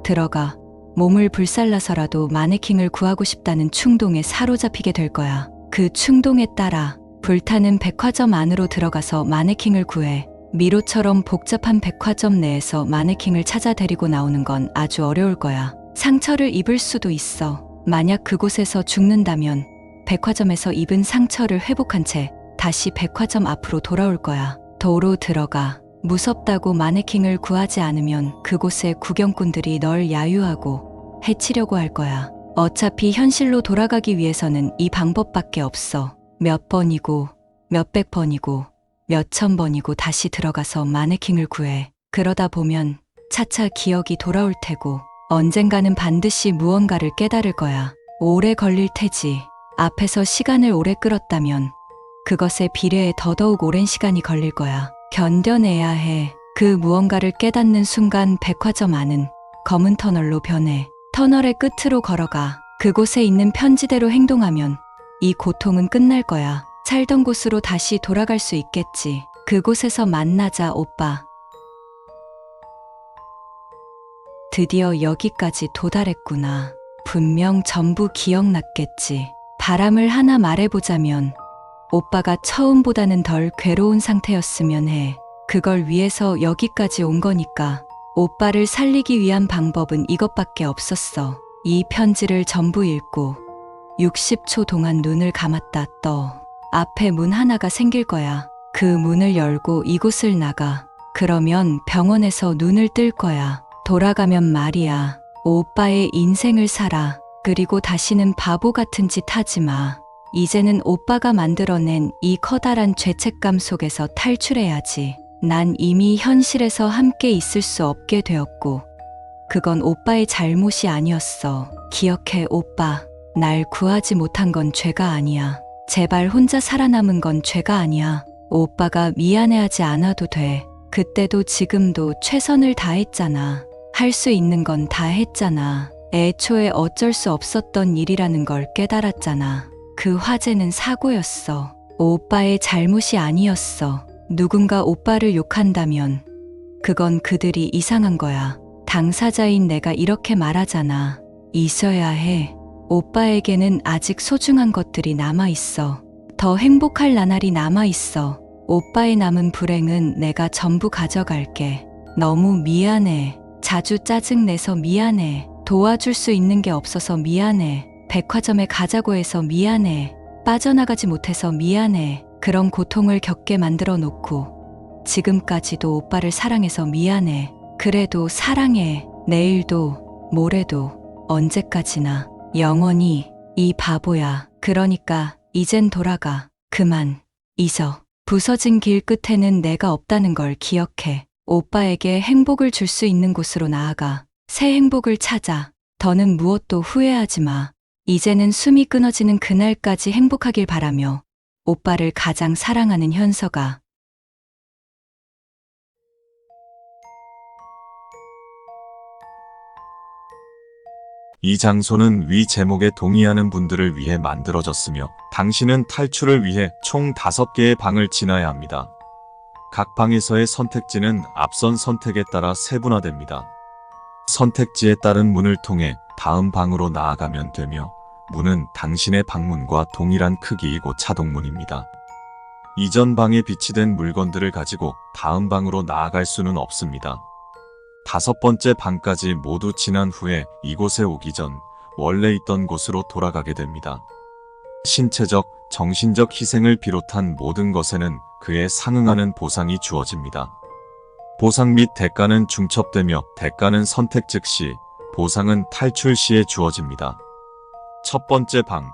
들어가 몸을 불살라서라도 마네킹을 구하고 싶다는 충동에 사로잡히게 될 거야. 그 충동에 따라 불타는 백화점 안으로 들어가서 마네킹을 구해. 미로처럼 복잡한 백화점 내에서 마네킹을 찾아 데리고 나오는 건 아주 어려울 거야. 상처를 입을 수도 있어. 만약 그곳에서 죽는다면 백화점에서 입은 상처를 회복한 채 다시 백화점 앞으로 돌아올 거야. 도로 들어가. 무섭다고 마네킹을 구하지 않으면 그곳의 구경꾼들이 널 야유하고 해치려고 할 거야. 어차피 현실로 돌아가기 위해서는 이 방법밖에 없어. 몇 번이고 몇백 번이고 몇천 번이고 다시 들어가서 마네킹을 구해. 그러다 보면 차차 기억이 돌아올 테고 언젠가는 반드시 무언가를 깨달을 거야. 오래 걸릴 테지. 앞에서 시간을 오래 끌었다면 그것에 비례해 더더욱 오랜 시간이 걸릴 거야. 견뎌내야 해. 그 무언가를 깨닫는 순간 백화점 안은 검은 터널로 변해. 터널의 끝으로 걸어가. 그곳에 있는 편지대로 행동하면 이 고통은 끝날 거야. 살던 곳으로 다시 돌아갈 수 있겠지. 그곳에서 만나자, 오빠. 드디어 여기까지 도달했구나. 분명 전부 기억났겠지. 바람을 하나 말해보자면 오빠가 처음보다는 덜 괴로운 상태였으면 해. 그걸 위해서 여기까지 온 거니까. 오빠를 살리기 위한 방법은 이것밖에 없었어. 이 편지를 전부 읽고 60초 동안 눈을 감았다 떠. 앞에 문 하나가 생길 거야. 그 문을 열고 이곳을 나가. 그러면 병원에서 눈을 뜰 거야. 돌아가면 말이야. 오빠의 인생을 살아. 그리고 다시는 바보 같은 짓 하지 마. 이제는 오빠가 만들어낸 이 커다란 죄책감 속에서 탈출해야지. 난 이미 현실에서 함께 있을 수 없게 되었고 그건 오빠의 잘못이 아니었어. 기억해, 오빠. 날 구하지 못한 건 죄가 아니야. 제발 혼자 살아남은 건 죄가 아니야. 오빠가 미안해하지 않아도 돼. 그때도 지금도 최선을 다했잖아. 할 수 있는 건 다 했잖아. 애초에 어쩔 수 없었던 일이라는 걸 깨달았잖아. 그 화재는 사고였어. 오빠의 잘못이 아니었어. 누군가 오빠를 욕한다면 그건 그들이 이상한 거야. 당사자인 내가 이렇게 말하잖아. 있어야 해. 오빠에게는 아직 소중한 것들이 남아있어. 더 행복할 나날이 남아있어. 오빠의 남은 불행은 내가 전부 가져갈게. 너무 미안해. 자주 짜증내서 미안해. 도와줄 수 있는 게 없어서 미안해. 백화점에 가자고 해서 미안해. 빠져나가지 못해서 미안해. 그런 고통을 겪게 만들어 놓고 지금까지도 오빠를 사랑해서 미안해. 그래도 사랑해. 내일도 모레도 언제까지나 영원히. 이 바보야. 그러니까 이젠 돌아가. 그만 잊어. 부서진 길 끝에는 내가 없다는 걸 기억해. 오빠에게 행복을 줄 수 있는 곳으로 나아가. 새 행복을 찾아. 더는 무엇도 후회하지 마. 이제는 숨이 끊어지는 그날까지 행복하길 바라며 오빠를 가장 사랑하는 현서가. 이 장소는 위 제목에 동의하는 분들을 위해 만들어졌으며 당신은 탈출을 위해 총 5개의 방을 지나야 합니다. 각 방에서의 선택지는 앞선 선택에 따라 세분화됩니다. 선택지에 따른 문을 통해 다음 방으로 나아가면 되며 문은 당신의 방문과 동일한 크기이고 자동문입니다. 이전 방에 비치된 물건들을 가지고 다음 방으로 나아갈 수는 없습니다. 5번째 방까지 모두 지난 후에 이곳에 오기 전 원래 있던 곳으로 돌아가게 됩니다. 신체적, 정신적 희생을 비롯한 모든 것에는 그에 상응하는 보상이 주어집니다. 보상 및 대가는 중첩되며 대가는 선택 즉시, 보상은 탈출 시에 주어집니다. 첫 번째 방,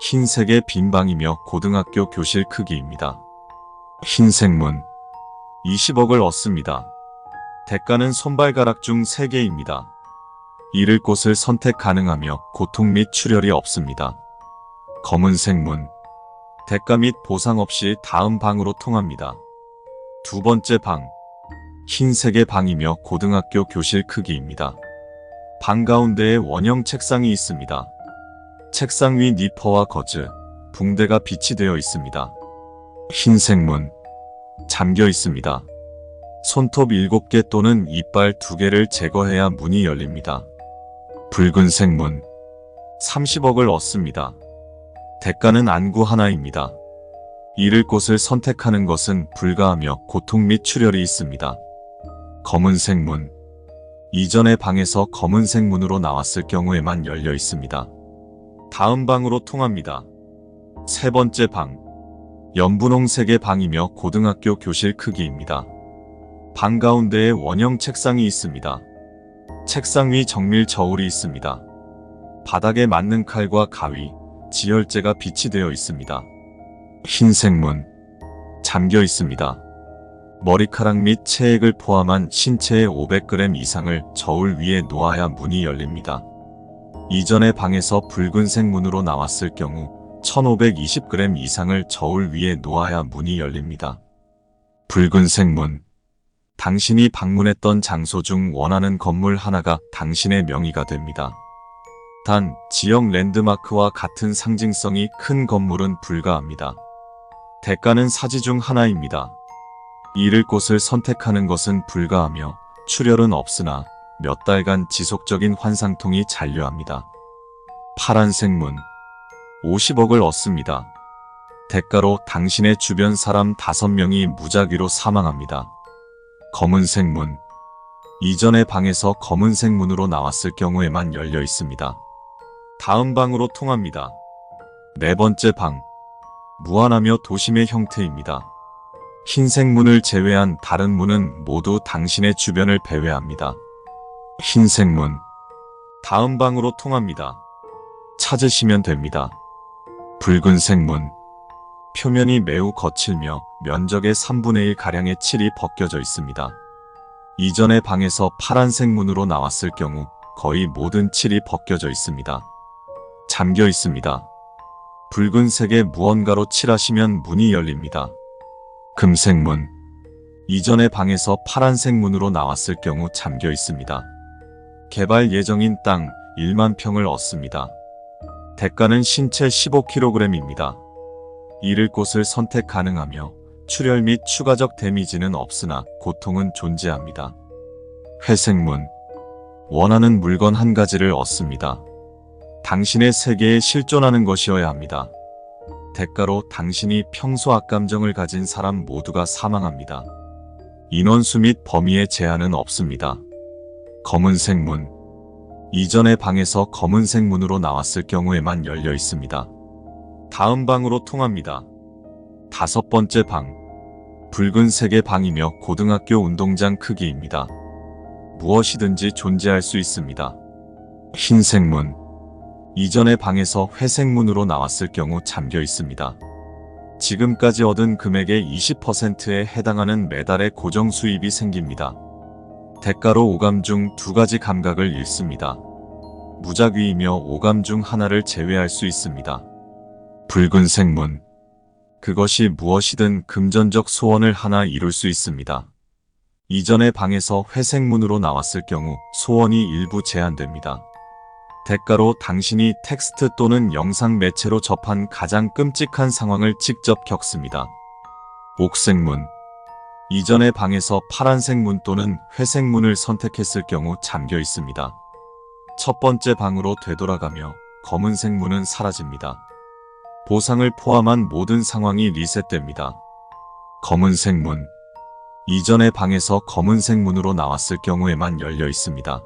흰색의 빈 방이며 고등학교 교실 크기입니다. 흰색 문, 20억을 얻습니다. 대가는 손발가락 중 3개입니다. 잃을 곳을 선택 가능하며 고통 및 출혈이 없습니다. 검은색 문, 대가 및 보상 없이 다음 방으로 통합니다. 두 번째 방, 흰색의 방이며 고등학교 교실 크기입니다. 방 가운데에 원형 책상이 있습니다. 책상 위 니퍼와 거즈, 붕대가 비치되어 있습니다. 흰색 문, 잠겨 있습니다. 손톱 7개 또는 이빨 2개를 제거해야 문이 열립니다. 붉은색 문, 30억을 얻습니다. 대가는 안구 하나입니다. 잃을 곳을 선택하는 것은 불가하며 고통 및 출혈이 있습니다. 검은색 문, 이전의 방에서 검은색 문으로 나왔을 경우에만 열려 있습니다. 다음 방으로 통합니다. 세 번째 방, 연분홍색의 방이며 고등학교 교실 크기입니다. 방 가운데에 원형 책상이 있습니다. 책상 위 정밀 저울이 있습니다. 바닥에 맞는 칼과 가위, 지혈제가 비치되어 있습니다. 흰색 문, 잠겨 있습니다. 머리카락 및 체액을 포함한 신체의 500g 이상을 저울 위에 놓아야 문이 열립니다. 이전의 방에서 붉은색 문으로 나왔을 경우 1520g 이상을 저울 위에 놓아야 문이 열립니다. 붉은색 문, 당신이 방문했던 장소 중 원하는 건물 하나가 당신의 명의가 됩니다. 단, 지역 랜드마크와 같은 상징성이 큰 건물은 불가합니다. 대가는 사지 중 하나입니다. 잃을 곳을 선택하는 것은 불가하며 출혈은 없으나 몇 달간 지속적인 환상통이 잔류합니다. 파란색 문, 50억을 얻습니다. 대가로 당신의 주변 사람 5명이 무작위로 사망합니다. 검은색 문, 이전의 방에서 검은색 문으로 나왔을 경우에만 열려 있습니다. 다음 방으로 통합니다. 네 번째 방, 무한하며 도심의 형태입니다. 흰색 문을 제외한 다른 문은 모두 당신의 주변을 배회합니다. 흰색 문, 다음 방으로 통합니다. 찾으시면 됩니다. 붉은색 문, 표면이 매우 거칠며 면적의 3분의 1가량의 칠이 벗겨져 있습니다. 이전의 방에서 파란색 문으로 나왔을 경우 거의 모든 칠이 벗겨져 있습니다. 잠겨 있습니다. 붉은색의 무언가로 칠하시면 문이 열립니다. 금색 문, 이전의 방에서 파란색 문으로 나왔을 경우 잠겨 있습니다. 개발 예정인 땅 1만 평을 얻습니다. 대가는 신체 15kg입니다. 잃을 곳을 선택 가능하며 출혈 및 추가적 데미지는 없으나 고통은 존재합니다. 회색 문, 원하는 물건 한 가지를 얻습니다. 당신의 세계에 실존하는 것이어야 합니다. 대가로 당신이 평소 악감정을 가진 사람 모두가 사망합니다. 인원수 및 범위의 제한은 없습니다. 검은색 문, 이전의 방에서 검은색 문으로 나왔을 경우에만 열려 있습니다. 다음 방으로 통합니다. 5번째 방. 붉은색의 방이며 고등학교 운동장 크기입니다. 무엇이든지 존재할 수 있습니다. 흰색 문. 이전의 방에서 회색 문으로 나왔을 경우 잠겨 있습니다. 지금까지 얻은 금액의 20%에 해당하는 매달의 고정 수입이 생깁니다. 대가로 오감 중 2가지 감각을 잃습니다. 무작위이며 오감 중 하나를 제외할 수 있습니다. 붉은색 문. 그것이 무엇이든 금전적 소원을 하나 이룰 수 있습니다. 이전의 방에서 회색 문으로 나왔을 경우 소원이 일부 제한됩니다. 대가로 당신이 텍스트 또는 영상 매체로 접한 가장 끔찍한 상황을 직접 겪습니다. 옥색 문. 이전의 방에서 파란색 문 또는 회색 문을 선택했을 경우 잠겨 있습니다. 첫 번째 방으로 되돌아가며 검은색 문은 사라집니다. 보상을 포함한 모든 상황이 리셋됩니다. 검은색 문. 이전의 방에서 검은색 문으로 나왔을 경우에만 열려 있습니다.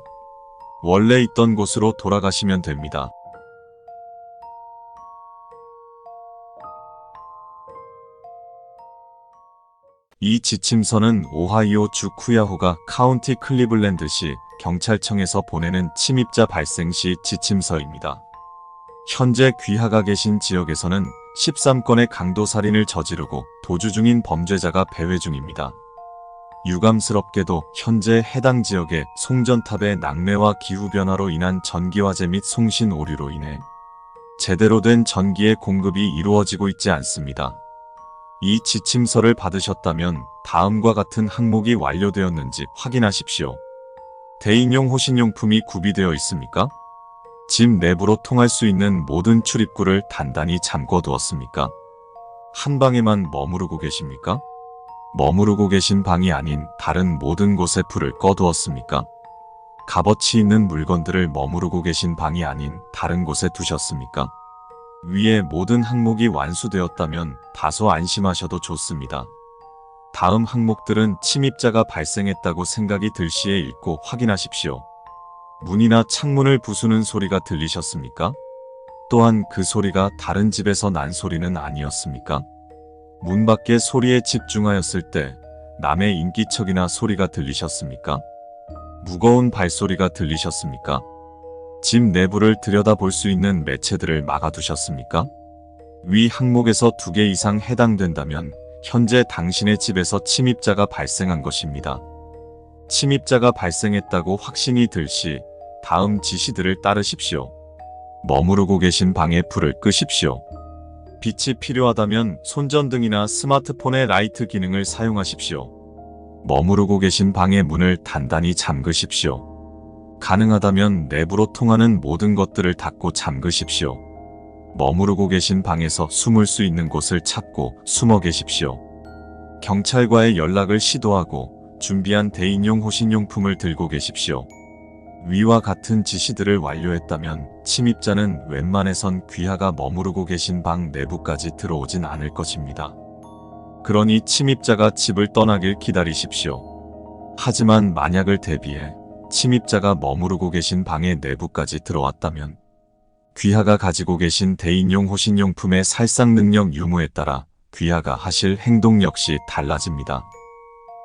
원래 있던 곳으로 돌아가시면 됩니다. 이 지침서는 오하이오 주 쿠야호가 카운티 클리블랜드시 경찰청에서 보내는 침입자 발생 시 지침서입니다. 현재 귀하가 계신 지역에서는 13건의 강도살인을 저지르고 도주 중인 범죄자가 배회 중입니다. 유감스럽게도 현재 해당 지역의 송전탑의 낙뢰와 기후변화로 인한 전기화재 및 송신 오류로 인해 제대로 된 전기의 공급이 이루어지고 있지 않습니다. 이 지침서를 받으셨다면 다음과 같은 항목이 완료되었는지 확인하십시오. 대인용 호신용품이 구비되어 있습니까? 집 내부로 통할 수 있는 모든 출입구를 단단히 잠궈두었습니까? 한 방에만 머무르고 계십니까? 머무르고 계신 방이 아닌 다른 모든 곳에 불을 꺼두었습니까? 값어치 있는 물건들을 머무르고 계신 방이 아닌 다른 곳에 두셨습니까? 위의 모든 항목이 완수되었다면 다소 안심하셔도 좋습니다. 다음 항목들은 침입자가 발생했다고 생각이 들 시에 읽고 확인하십시오. 문이나 창문을 부수는 소리가 들리셨습니까? 또한 그 소리가 다른 집에서 난 소리는 아니었습니까? 문 밖의 소리에 집중하였을 때 남의 인기척이나 소리가 들리셨습니까? 무거운 발소리가 들리셨습니까? 집 내부를 들여다볼 수 있는 매체들을 막아두셨습니까? 위 항목에서 2개 이상 해당된다면 현재 당신의 집에서 침입자가 발생한 것입니다. 침입자가 발생했다고 확신이 들 시 다음 지시들을 따르십시오. 머무르고 계신 방에 불을 끄십시오. 빛이 필요하다면 손전등이나 스마트폰의 라이트 기능을 사용하십시오. 머무르고 계신 방의 문을 단단히 잠그십시오. 가능하다면 내부로 통하는 모든 것들을 닫고 잠그십시오. 머무르고 계신 방에서 숨을 수 있는 곳을 찾고 숨어 계십시오. 경찰과의 연락을 시도하고 준비한 대인용 호신용품을 들고 계십시오. 위와 같은 지시들을 완료했다면 침입자는 웬만해선 귀하가 머무르고 계신 방 내부까지 들어오진 않을 것입니다. 그러니 침입자가 집을 떠나길 기다리십시오. 하지만 만약을 대비해 침입자가 머무르고 계신 방의 내부까지 들어왔다면 귀하가 가지고 계신 대인용 호신용품의 살상 능력 유무에 따라 귀하가 하실 행동 역시 달라집니다.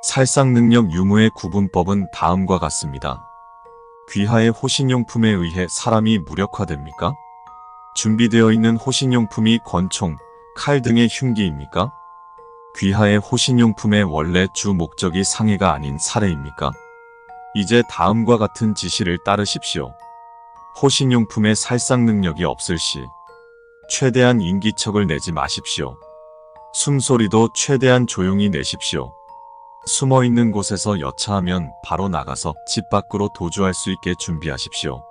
살상 능력 유무의 구분법은 다음과 같습니다. 귀하의 호신용품에 의해 사람이 무력화됩니까? 준비되어 있는 호신용품이 권총, 칼 등의 흉기입니까? 귀하의 호신용품의 원래 주 목적이 상해가 아닌 살해입니까? 이제 다음과 같은 지시를 따르십시오. 호신용품의 살상 능력이 없을 시 최대한 인기척을 내지 마십시오. 숨소리도 최대한 조용히 내십시오. 숨어있는 곳에서 여차하면 바로 나가서 집 밖으로 도주할 수 있게 준비하십시오.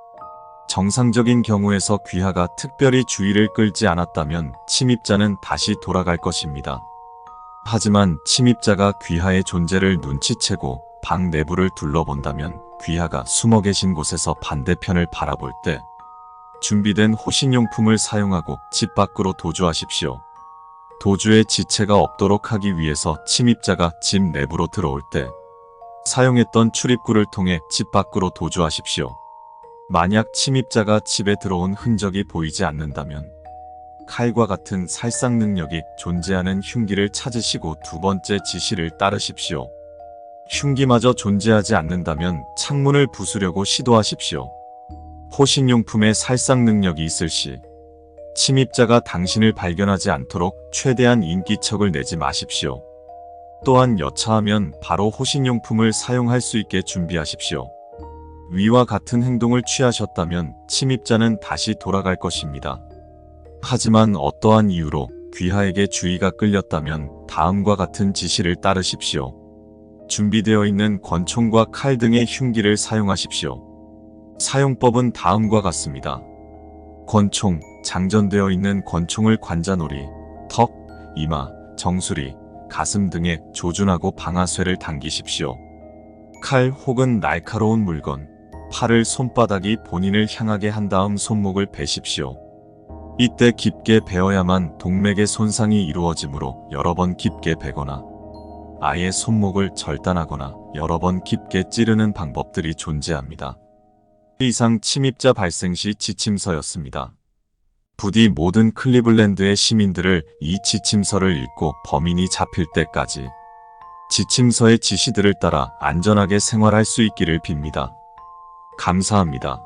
정상적인 경우에서 귀하가 특별히 주의를 끌지 않았다면 침입자는 다시 돌아갈 것입니다. 하지만 침입자가 귀하의 존재를 눈치채고 방 내부를 둘러본다면 귀하가 숨어 계신 곳에서 반대편을 바라볼 때 준비된 호신용품을 사용하고 집 밖으로 도주하십시오. 도주의 지체가 없도록 하기 위해서 침입자가 집 내부로 들어올 때 사용했던 출입구를 통해 집 밖으로 도주하십시오. 만약 침입자가 집에 들어온 흔적이 보이지 않는다면 칼과 같은 살상 능력이 존재하는 흉기를 찾으시고 두 번째 지시를 따르십시오. 흉기마저 존재하지 않는다면 창문을 부수려고 시도하십시오. 호신용품에 살상 능력이 있을 시 침입자가 당신을 발견하지 않도록 최대한 인기척을 내지 마십시오. 또한 여차하면 바로 호신용품을 사용할 수 있게 준비하십시오. 위와 같은 행동을 취하셨다면 침입자는 다시 돌아갈 것입니다. 하지만 어떠한 이유로 귀하에게 주의가 끌렸다면 다음과 같은 지시를 따르십시오. 준비되어 있는 권총과 칼 등의 흉기를 사용하십시오. 사용법은 다음과 같습니다. 권총, 장전되어 있는 권총을 관자놀이, 턱, 이마, 정수리, 가슴 등에 조준하고 방아쇠를 당기십시오. 칼 혹은 날카로운 물건, 팔을 손바닥이 본인을 향하게 한 다음 손목을 베십시오. 이때 깊게 베어야만 동맥의 손상이 이루어지므로 여러 번 깊게 베거나 아예 손목을 절단하거나 여러 번 깊게 찌르는 방법들이 존재합니다. 이상 침입자 발생 시 지침서였습니다. 부디 모든 클리블랜드의 시민들을 이 지침서를 읽고 범인이 잡힐 때까지 지침서의 지시들을 따라 안전하게 생활할 수 있기를 빕니다. 감사합니다.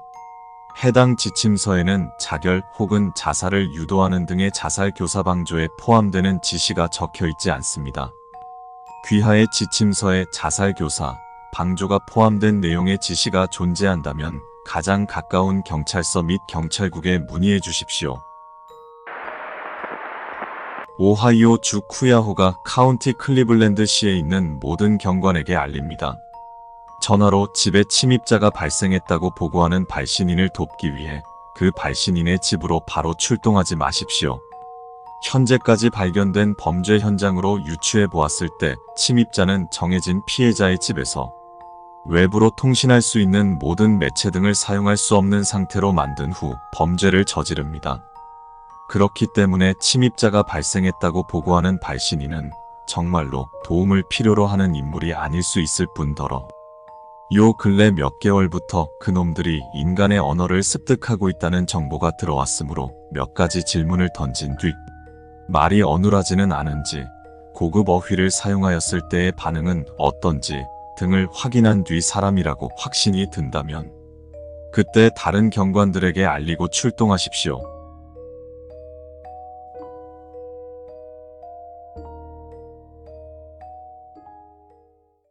해당 지침서에는 자결 혹은 자살을 유도하는 등의 자살 교사 방조에 포함되는 지시가 적혀 있지 않습니다. 귀하의 지침서에 자살 교사, 방조가 포함된 내용의 지시가 존재한다면 가장 가까운 경찰서 및 경찰국에 문의해 주십시오. 오하이오 주 쿠야호가 카운티 클리블랜드시에 있는 모든 경관에게 알립니다. 전화로 집에 침입자가 발생했다고 보고하는 발신인을 돕기 위해 그 발신인의 집으로 바로 출동하지 마십시오. 현재까지 발견된 범죄 현장으로 유추해 보았을 때 침입자는 정해진 피해자의 집에서 외부로 통신할 수 있는 모든 매체 등을 사용할 수 없는 상태로 만든 후 범죄를 저지릅니다. 그렇기 때문에 침입자가 발생했다고 보고하는 발신인은 정말로 도움을 필요로 하는 인물이 아닐 수 있을 뿐더러 요 근래 몇 개월부터 그놈들이 인간의 언어를 습득하고 있다는 정보가 들어왔으므로 몇 가지 질문을 던진 뒤 말이 어눌하지는 않은지, 고급 어휘를 사용하였을 때의 반응은 어떤지 등을 확인한 뒤 사람이라고 확신이 든다면 그때 다른 경관들에게 알리고 출동하십시오.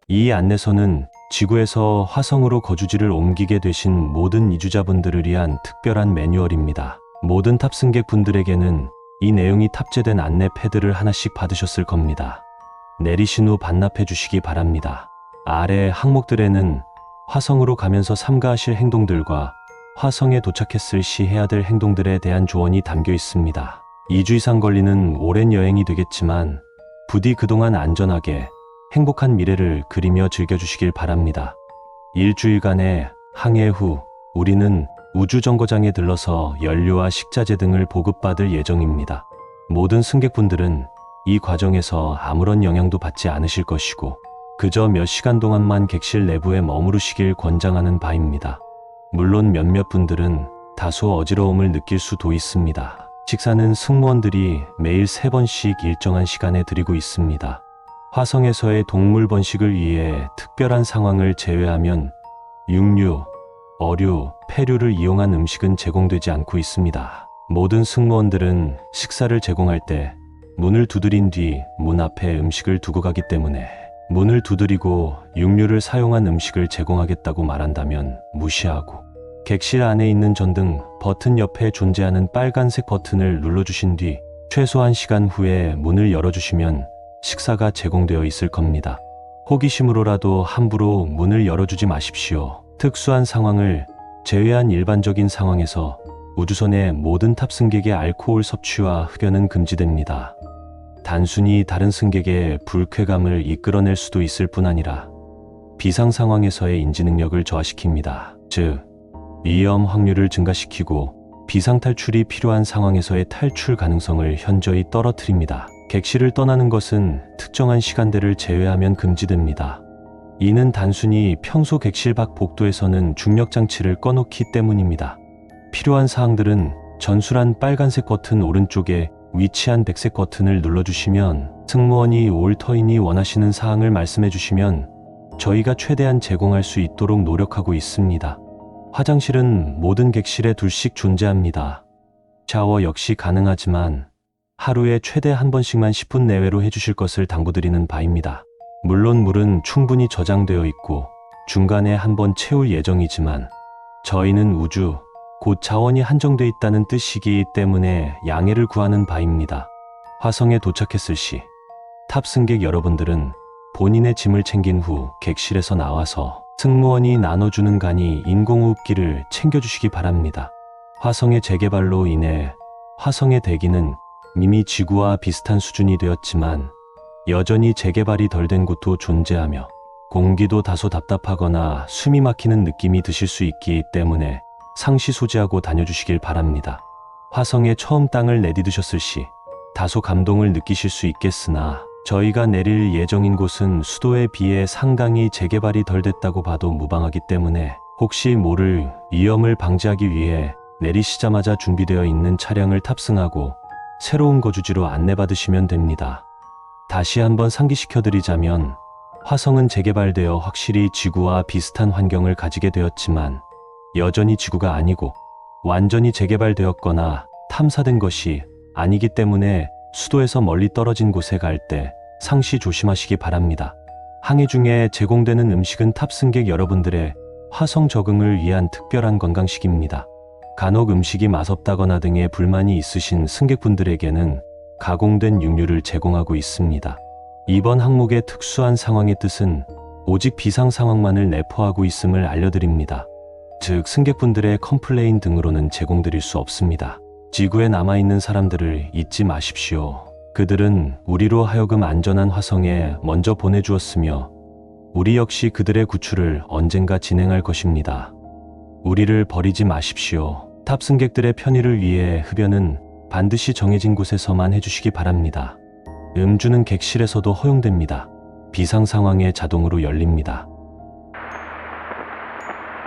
이 안내서는 지구에서 화성으로 거주지를 옮기게 되신 모든 이주자분들을 위한 특별한 매뉴얼입니다. 모든 탑승객 분들에게는 이 내용이 탑재된 안내 패드를 하나씩 받으셨을 겁니다. 내리신 후 반납해 주시기 바랍니다. 아래 항목들에는 화성으로 가면서 삼가하실 행동들과 화성에 도착했을 시 해야 될 행동들에 대한 조언이 담겨 있습니다. 2주 이상 걸리는 오랜 여행이 되겠지만 부디 그동안 안전하게 행복한 미래를 그리며 즐겨주시길 바랍니다. 일주일간의 항해 후 우리는 우주정거장에 들러서 연료와 식자재 등을 보급받을 예정입니다. 모든 승객분들은 이 과정에서 아무런 영향도 받지 않으실 것이고 그저 몇 시간 동안만 객실 내부에 머무르시길 권장하는 바입니다. 물론 몇몇 분들은 다소 어지러움을 느낄 수도 있습니다. 식사는 승무원들이 매일 3번씩 일정한 시간에 드리고 있습니다. 화성에서의 동물 번식을 위해 특별한 상황을 제외하면 육류, 어류, 폐류를 이용한 음식은 제공되지 않고 있습니다. 모든 승무원들은 식사를 제공할 때 문을 두드린 뒤 문 앞에 음식을 두고 가기 때문에 문을 두드리고 육류를 사용한 음식을 제공하겠다고 말한다면 무시하고 객실 안에 있는 전등 버튼 옆에 존재하는 빨간색 버튼을 눌러주신 뒤 최소 1시간 후에 문을 열어주시면 식사가 제공되어 있을 겁니다. 호기심으로라도 함부로 문을 열어주지 마십시오. 특수한 상황을 제외한 일반적인 상황에서 우주선의 모든 탑승객의 알코올 섭취와 흡연은 금지됩니다. 단순히 다른 승객의 불쾌감을 이끌어낼 수도 있을 뿐 아니라 비상 상황에서의 인지 능력을 저하시킵니다. 즉, 위험 확률을 증가시키고 비상 탈출이 필요한 상황에서의 탈출 가능성을 현저히 떨어뜨립니다. 객실을 떠나는 것은 특정한 시간대를 제외하면 금지됩니다. 이는 단순히 평소 객실 밖 복도에서는 중력 장치를 꺼놓기 때문입니다. 필요한 사항들은 전술한 빨간색 버튼 오른쪽에 위치한 백색 버튼을 눌러주시면 승무원이 올 터이니 원하시는 사항을 말씀해 주시면 저희가 최대한 제공할 수 있도록 노력하고 있습니다. 화장실은 모든 객실에 둘씩 존재합니다. 샤워 역시 가능하지만 하루에 최대 한 번씩만 10분 내외로 해주실 것을 당부드리는 바입니다. 물론 물은 충분히 저장되어 있고 중간에 한 번 채울 예정이지만 저희는 우주, 곧 자원이 한정돼 있다는 뜻이기 때문에 양해를 구하는 바입니다. 화성에 도착했을 시 탑승객 여러분들은 본인의 짐을 챙긴 후 객실에서 나와서 승무원이 나눠주는 간이 인공호흡기를 챙겨주시기 바랍니다. 화성의 재개발로 인해 화성의 대기는 이미 지구와 비슷한 수준이 되었지만 여전히 재개발이 덜 된 곳도 존재하며 공기도 다소 답답하거나 숨이 막히는 느낌이 드실 수 있기 때문에 상시 소지하고 다녀주시길 바랍니다. 화성에 처음 땅을 내디디셨을 시 다소 감동을 느끼실 수 있겠으나 저희가 내릴 예정인 곳은 수도에 비해 상당히 재개발이 덜 됐다고 봐도 무방하기 때문에 혹시 모를 위험을 방지하기 위해 내리시자마자 준비되어 있는 차량을 탑승하고 새로운 거주지로 안내받으시면 됩니다. 다시 한번 상기시켜드리자면 화성은 재개발되어 확실히 지구와 비슷한 환경을 가지게 되었지만 여전히 지구가 아니고 완전히 재개발되었거나 탐사된 것이 아니기 때문에 수도에서 멀리 떨어진 곳에 갈 때 상시 조심하시기 바랍니다. 항해 중에 제공되는 음식은 탑승객 여러분들의 화성 적응을 위한 특별한 건강식입니다. 간혹 음식이 맛없다거나 등의 불만이 있으신 승객분들에게는 가공된 육류를 제공하고 있습니다. 이번 항목의 특수한 상황의 뜻은 오직 비상 상황만을 내포하고 있음을 알려드립니다. 즉 승객분들의 컴플레인 등으로는 제공드릴 수 없습니다. 지구에 남아있는 사람들을 잊지 마십시오. 그들은 우리로 하여금 안전한 화성에 먼저 보내주었으며 우리 역시 그들의 구출을 언젠가 진행할 것입니다. 우리를 버리지 마십시오. 탑승객들의 편의를 위해 흡연은 반드시 정해진 곳에서만 해주시기 바랍니다. 음주는 객실에서도 허용됩니다. 비상 상황에 자동으로 열립니다.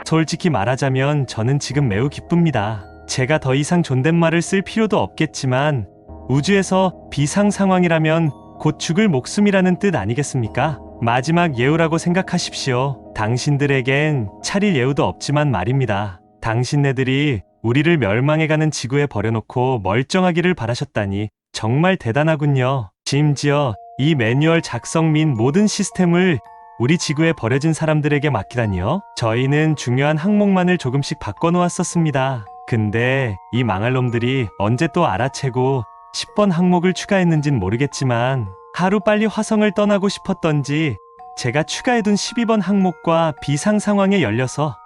솔직히 말하자면 저는 지금 매우 기쁩니다. 제가 더 이상 존댓말을 쓸 필요도 없겠지만 우주에서 비상 상황이라면 곧 죽을 목숨이라는 뜻 아니겠습니까? 마지막 예우라고 생각하십시오. 당신들에겐 차릴 예우도 없지만 말입니다. 당신네들이 우리를 멸망해가는 지구에 버려놓고 멀쩡하기를 바라셨다니 정말 대단하군요. 심지어 이 매뉴얼 작성 및 모든 시스템을 우리 지구에 버려진 사람들에게 맡기다니요? 저희는 중요한 항목만을 조금씩 바꿔놓았었습니다. 근데 이 망할 놈들이 언제 또 알아채고 10번 항목을 추가했는진 모르겠지만 하루빨리 화성을 떠나고 싶었던지 제가 추가해둔 12번 항목과 비상 상황에 열려서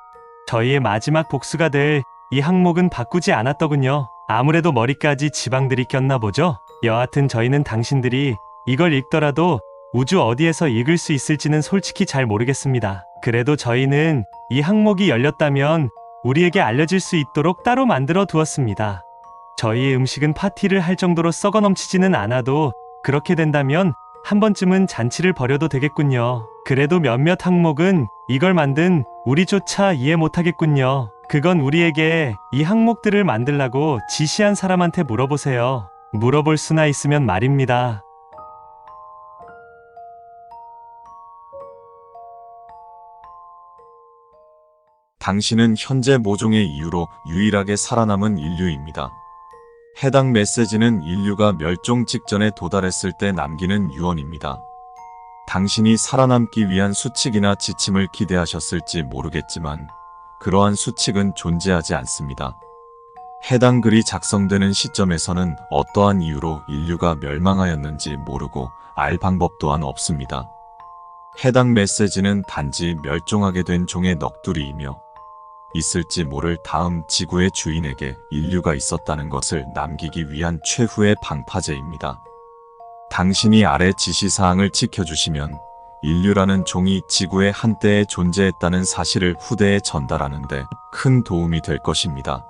저희의 마지막 복수가 될 이 항목은 바꾸지 않았더군요. 아무래도 머리까지 지방들이 꼈나 보죠? 여하튼 저희는 당신들이 이걸 읽더라도 우주 어디에서 읽을 수 있을지는 솔직히 잘 모르겠습니다. 그래도 저희는 이 항목이 열렸다면 우리에게 알려질 수 있도록 따로 만들어 두었습니다. 저희의 음식은 파티를 할 정도로 썩어 넘치지는 않아도 그렇게 된다면 한 번쯤은 잔치를 벌여도 되겠군요. 그래도 몇몇 항목은 이걸 만든 우리조차 이해 못하겠군요. 그건 우리에게 이 항목들을 만들라고 지시한 사람한테 물어보세요. 물어볼 수나 있으면 말입니다. 당신은 현재 모종의 이유로 유일하게 살아남은 인류입니다. 해당 메시지는 인류가 멸종 직전에 도달했을 때 남기는 유언입니다. 당신이 살아남기 위한 수칙이나 지침을 기대하셨을지 모르겠지만 그러한 수칙은 존재하지 않습니다. 해당 글이 작성되는 시점에서는 어떠한 이유로 인류가 멸망하였는지 모르고 알 방법 또한 없습니다. 해당 메시지는 단지 멸종하게 된 종의 넋두리이며 있을지 모를 다음 지구의 주인에게 인류가 있었다는 것을 남기기 위한 최후의 방파제입니다. 당신이 아래 지시사항을 지켜주시면 인류라는 종이 지구에 한때에 존재했다는 사실을 후대에 전달하는 데 큰 도움이 될 것입니다.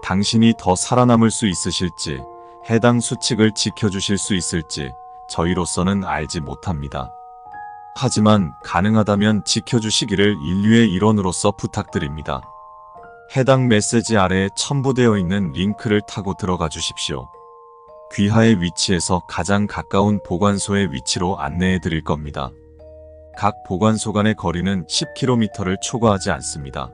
당신이 더 살아남을 수 있으실지, 해당 수칙을 지켜주실 수 있을지 저희로서는 알지 못합니다. 하지만 가능하다면 지켜주시기를 인류의 일원으로서 부탁드립니다. 해당 메시지 아래에 첨부되어 있는 링크를 타고 들어가 주십시오. 귀하의 위치에서 가장 가까운 보관소의 위치로 안내해 드릴 겁니다. 각 보관소 간의 거리는 10km를 초과하지 않습니다.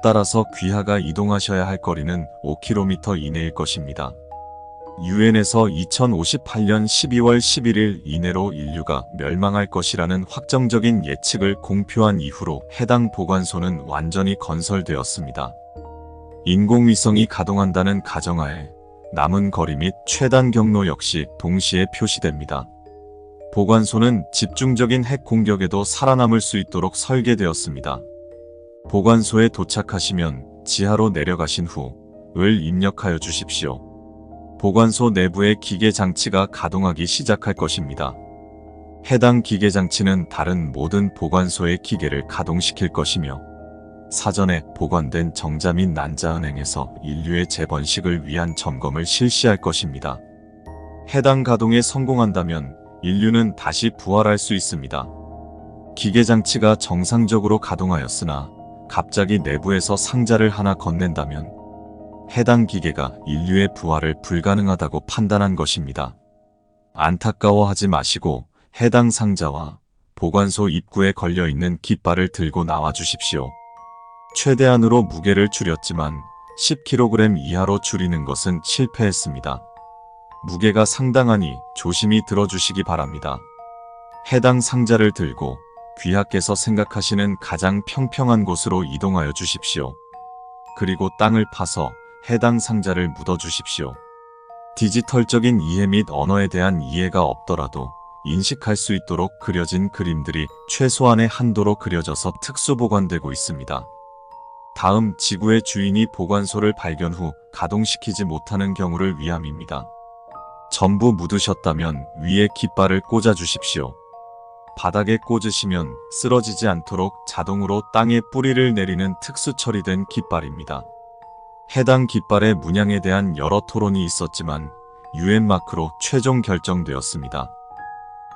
따라서 귀하가 이동하셔야 할 거리는 5km 이내일 것입니다. 유엔에서 2058년 12월 11일 이내로 인류가 멸망할 것이라는 확정적인 예측을 공표한 이후로 해당 보관소는 완전히 건설되었습니다. 인공위성이 가동한다는 가정하에 남은 거리 및 최단 경로 역시 동시에 표시됩니다. 보관소는 집중적인 핵 공격에도 살아남을 수 있도록 설계되었습니다. 보관소에 도착하시면 지하로 내려가신 후 을 입력하여 주십시오. 보관소 내부의 기계 장치가 가동하기 시작할 것입니다. 해당 기계 장치는 다른 모든 보관소의 기계를 가동시킬 것이며 사전에 보관된 정자 및 난자은행에서 인류의 재번식을 위한 점검을 실시할 것입니다. 해당 가동에 성공한다면 인류는 다시 부활할 수 있습니다. 기계 장치가 정상적으로 가동하였으나 갑자기 내부에서 상자를 하나 건넨다면 해당 기계가 인류의 부활을 불가능하다고 판단한 것입니다. 안타까워하지 마시고 해당 상자와 보관소 입구에 걸려있는 깃발을 들고 나와 주십시오. 최대한으로 무게를 줄였지만 10kg 이하로 줄이는 것은 실패했습니다. 무게가 상당하니 조심히 들어주시기 바랍니다. 해당 상자를 들고 귀하께서 생각하시는 가장 평평한 곳으로 이동하여 주십시오. 그리고 땅을 파서 해당 상자를 묻어주십시오. 디지털적인 이해 및 언어에 대한 이해가 없더라도 인식할 수 있도록 그려진 그림들이 최소한의 한도로 그려져서 특수 보관되고 있습니다. 다음 지구의 주인이 보관소를 발견 후 가동시키지 못하는 경우를 위함입니다. 전부 묻으셨다면 위에 깃발을 꽂아 주십시오. 바닥에 꽂으시면 쓰러지지 않도록 자동으로 땅에 뿌리를 내리는 특수 처리된 깃발입니다. 해당 깃발의 문양에 대한 여러 토론이 있었지만 UN 마크로 최종 결정되었습니다.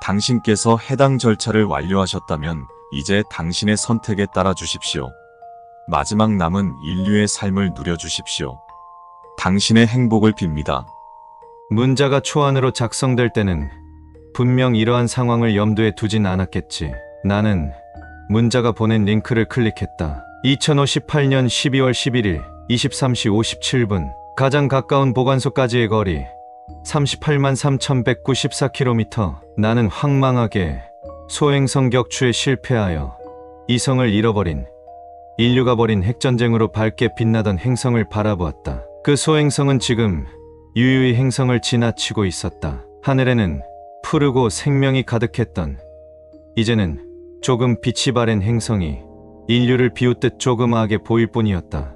당신께서 해당 절차를 완료하셨다면 이제 당신의 선택에 따라 주십시오. 마지막 남은 인류의 삶을 누려주십시오. 당신의 행복을 빕니다. 문자가 초안으로 작성될 때는 분명 이러한 상황을 염두에 두진 않았겠지. 나는 문자가 보낸 링크를 클릭했다. 2058년 12월 11일 23시 57분 가장 가까운 보관소까지의 거리 38만 3,194km. 나는 황망하게 소행성 격추에 실패하여 이성을 잃어버린 인류가 벌인 핵전쟁으로 밝게 빛나던 행성을 바라보았다. 그 소행성은 지금 유유히 행성을 지나치고 있었다. 하늘에는 푸르고 생명이 가득했던 이제는 조금 빛이 바랜 행성이 인류를 비웃듯 조그마하게 보일 뿐이었다.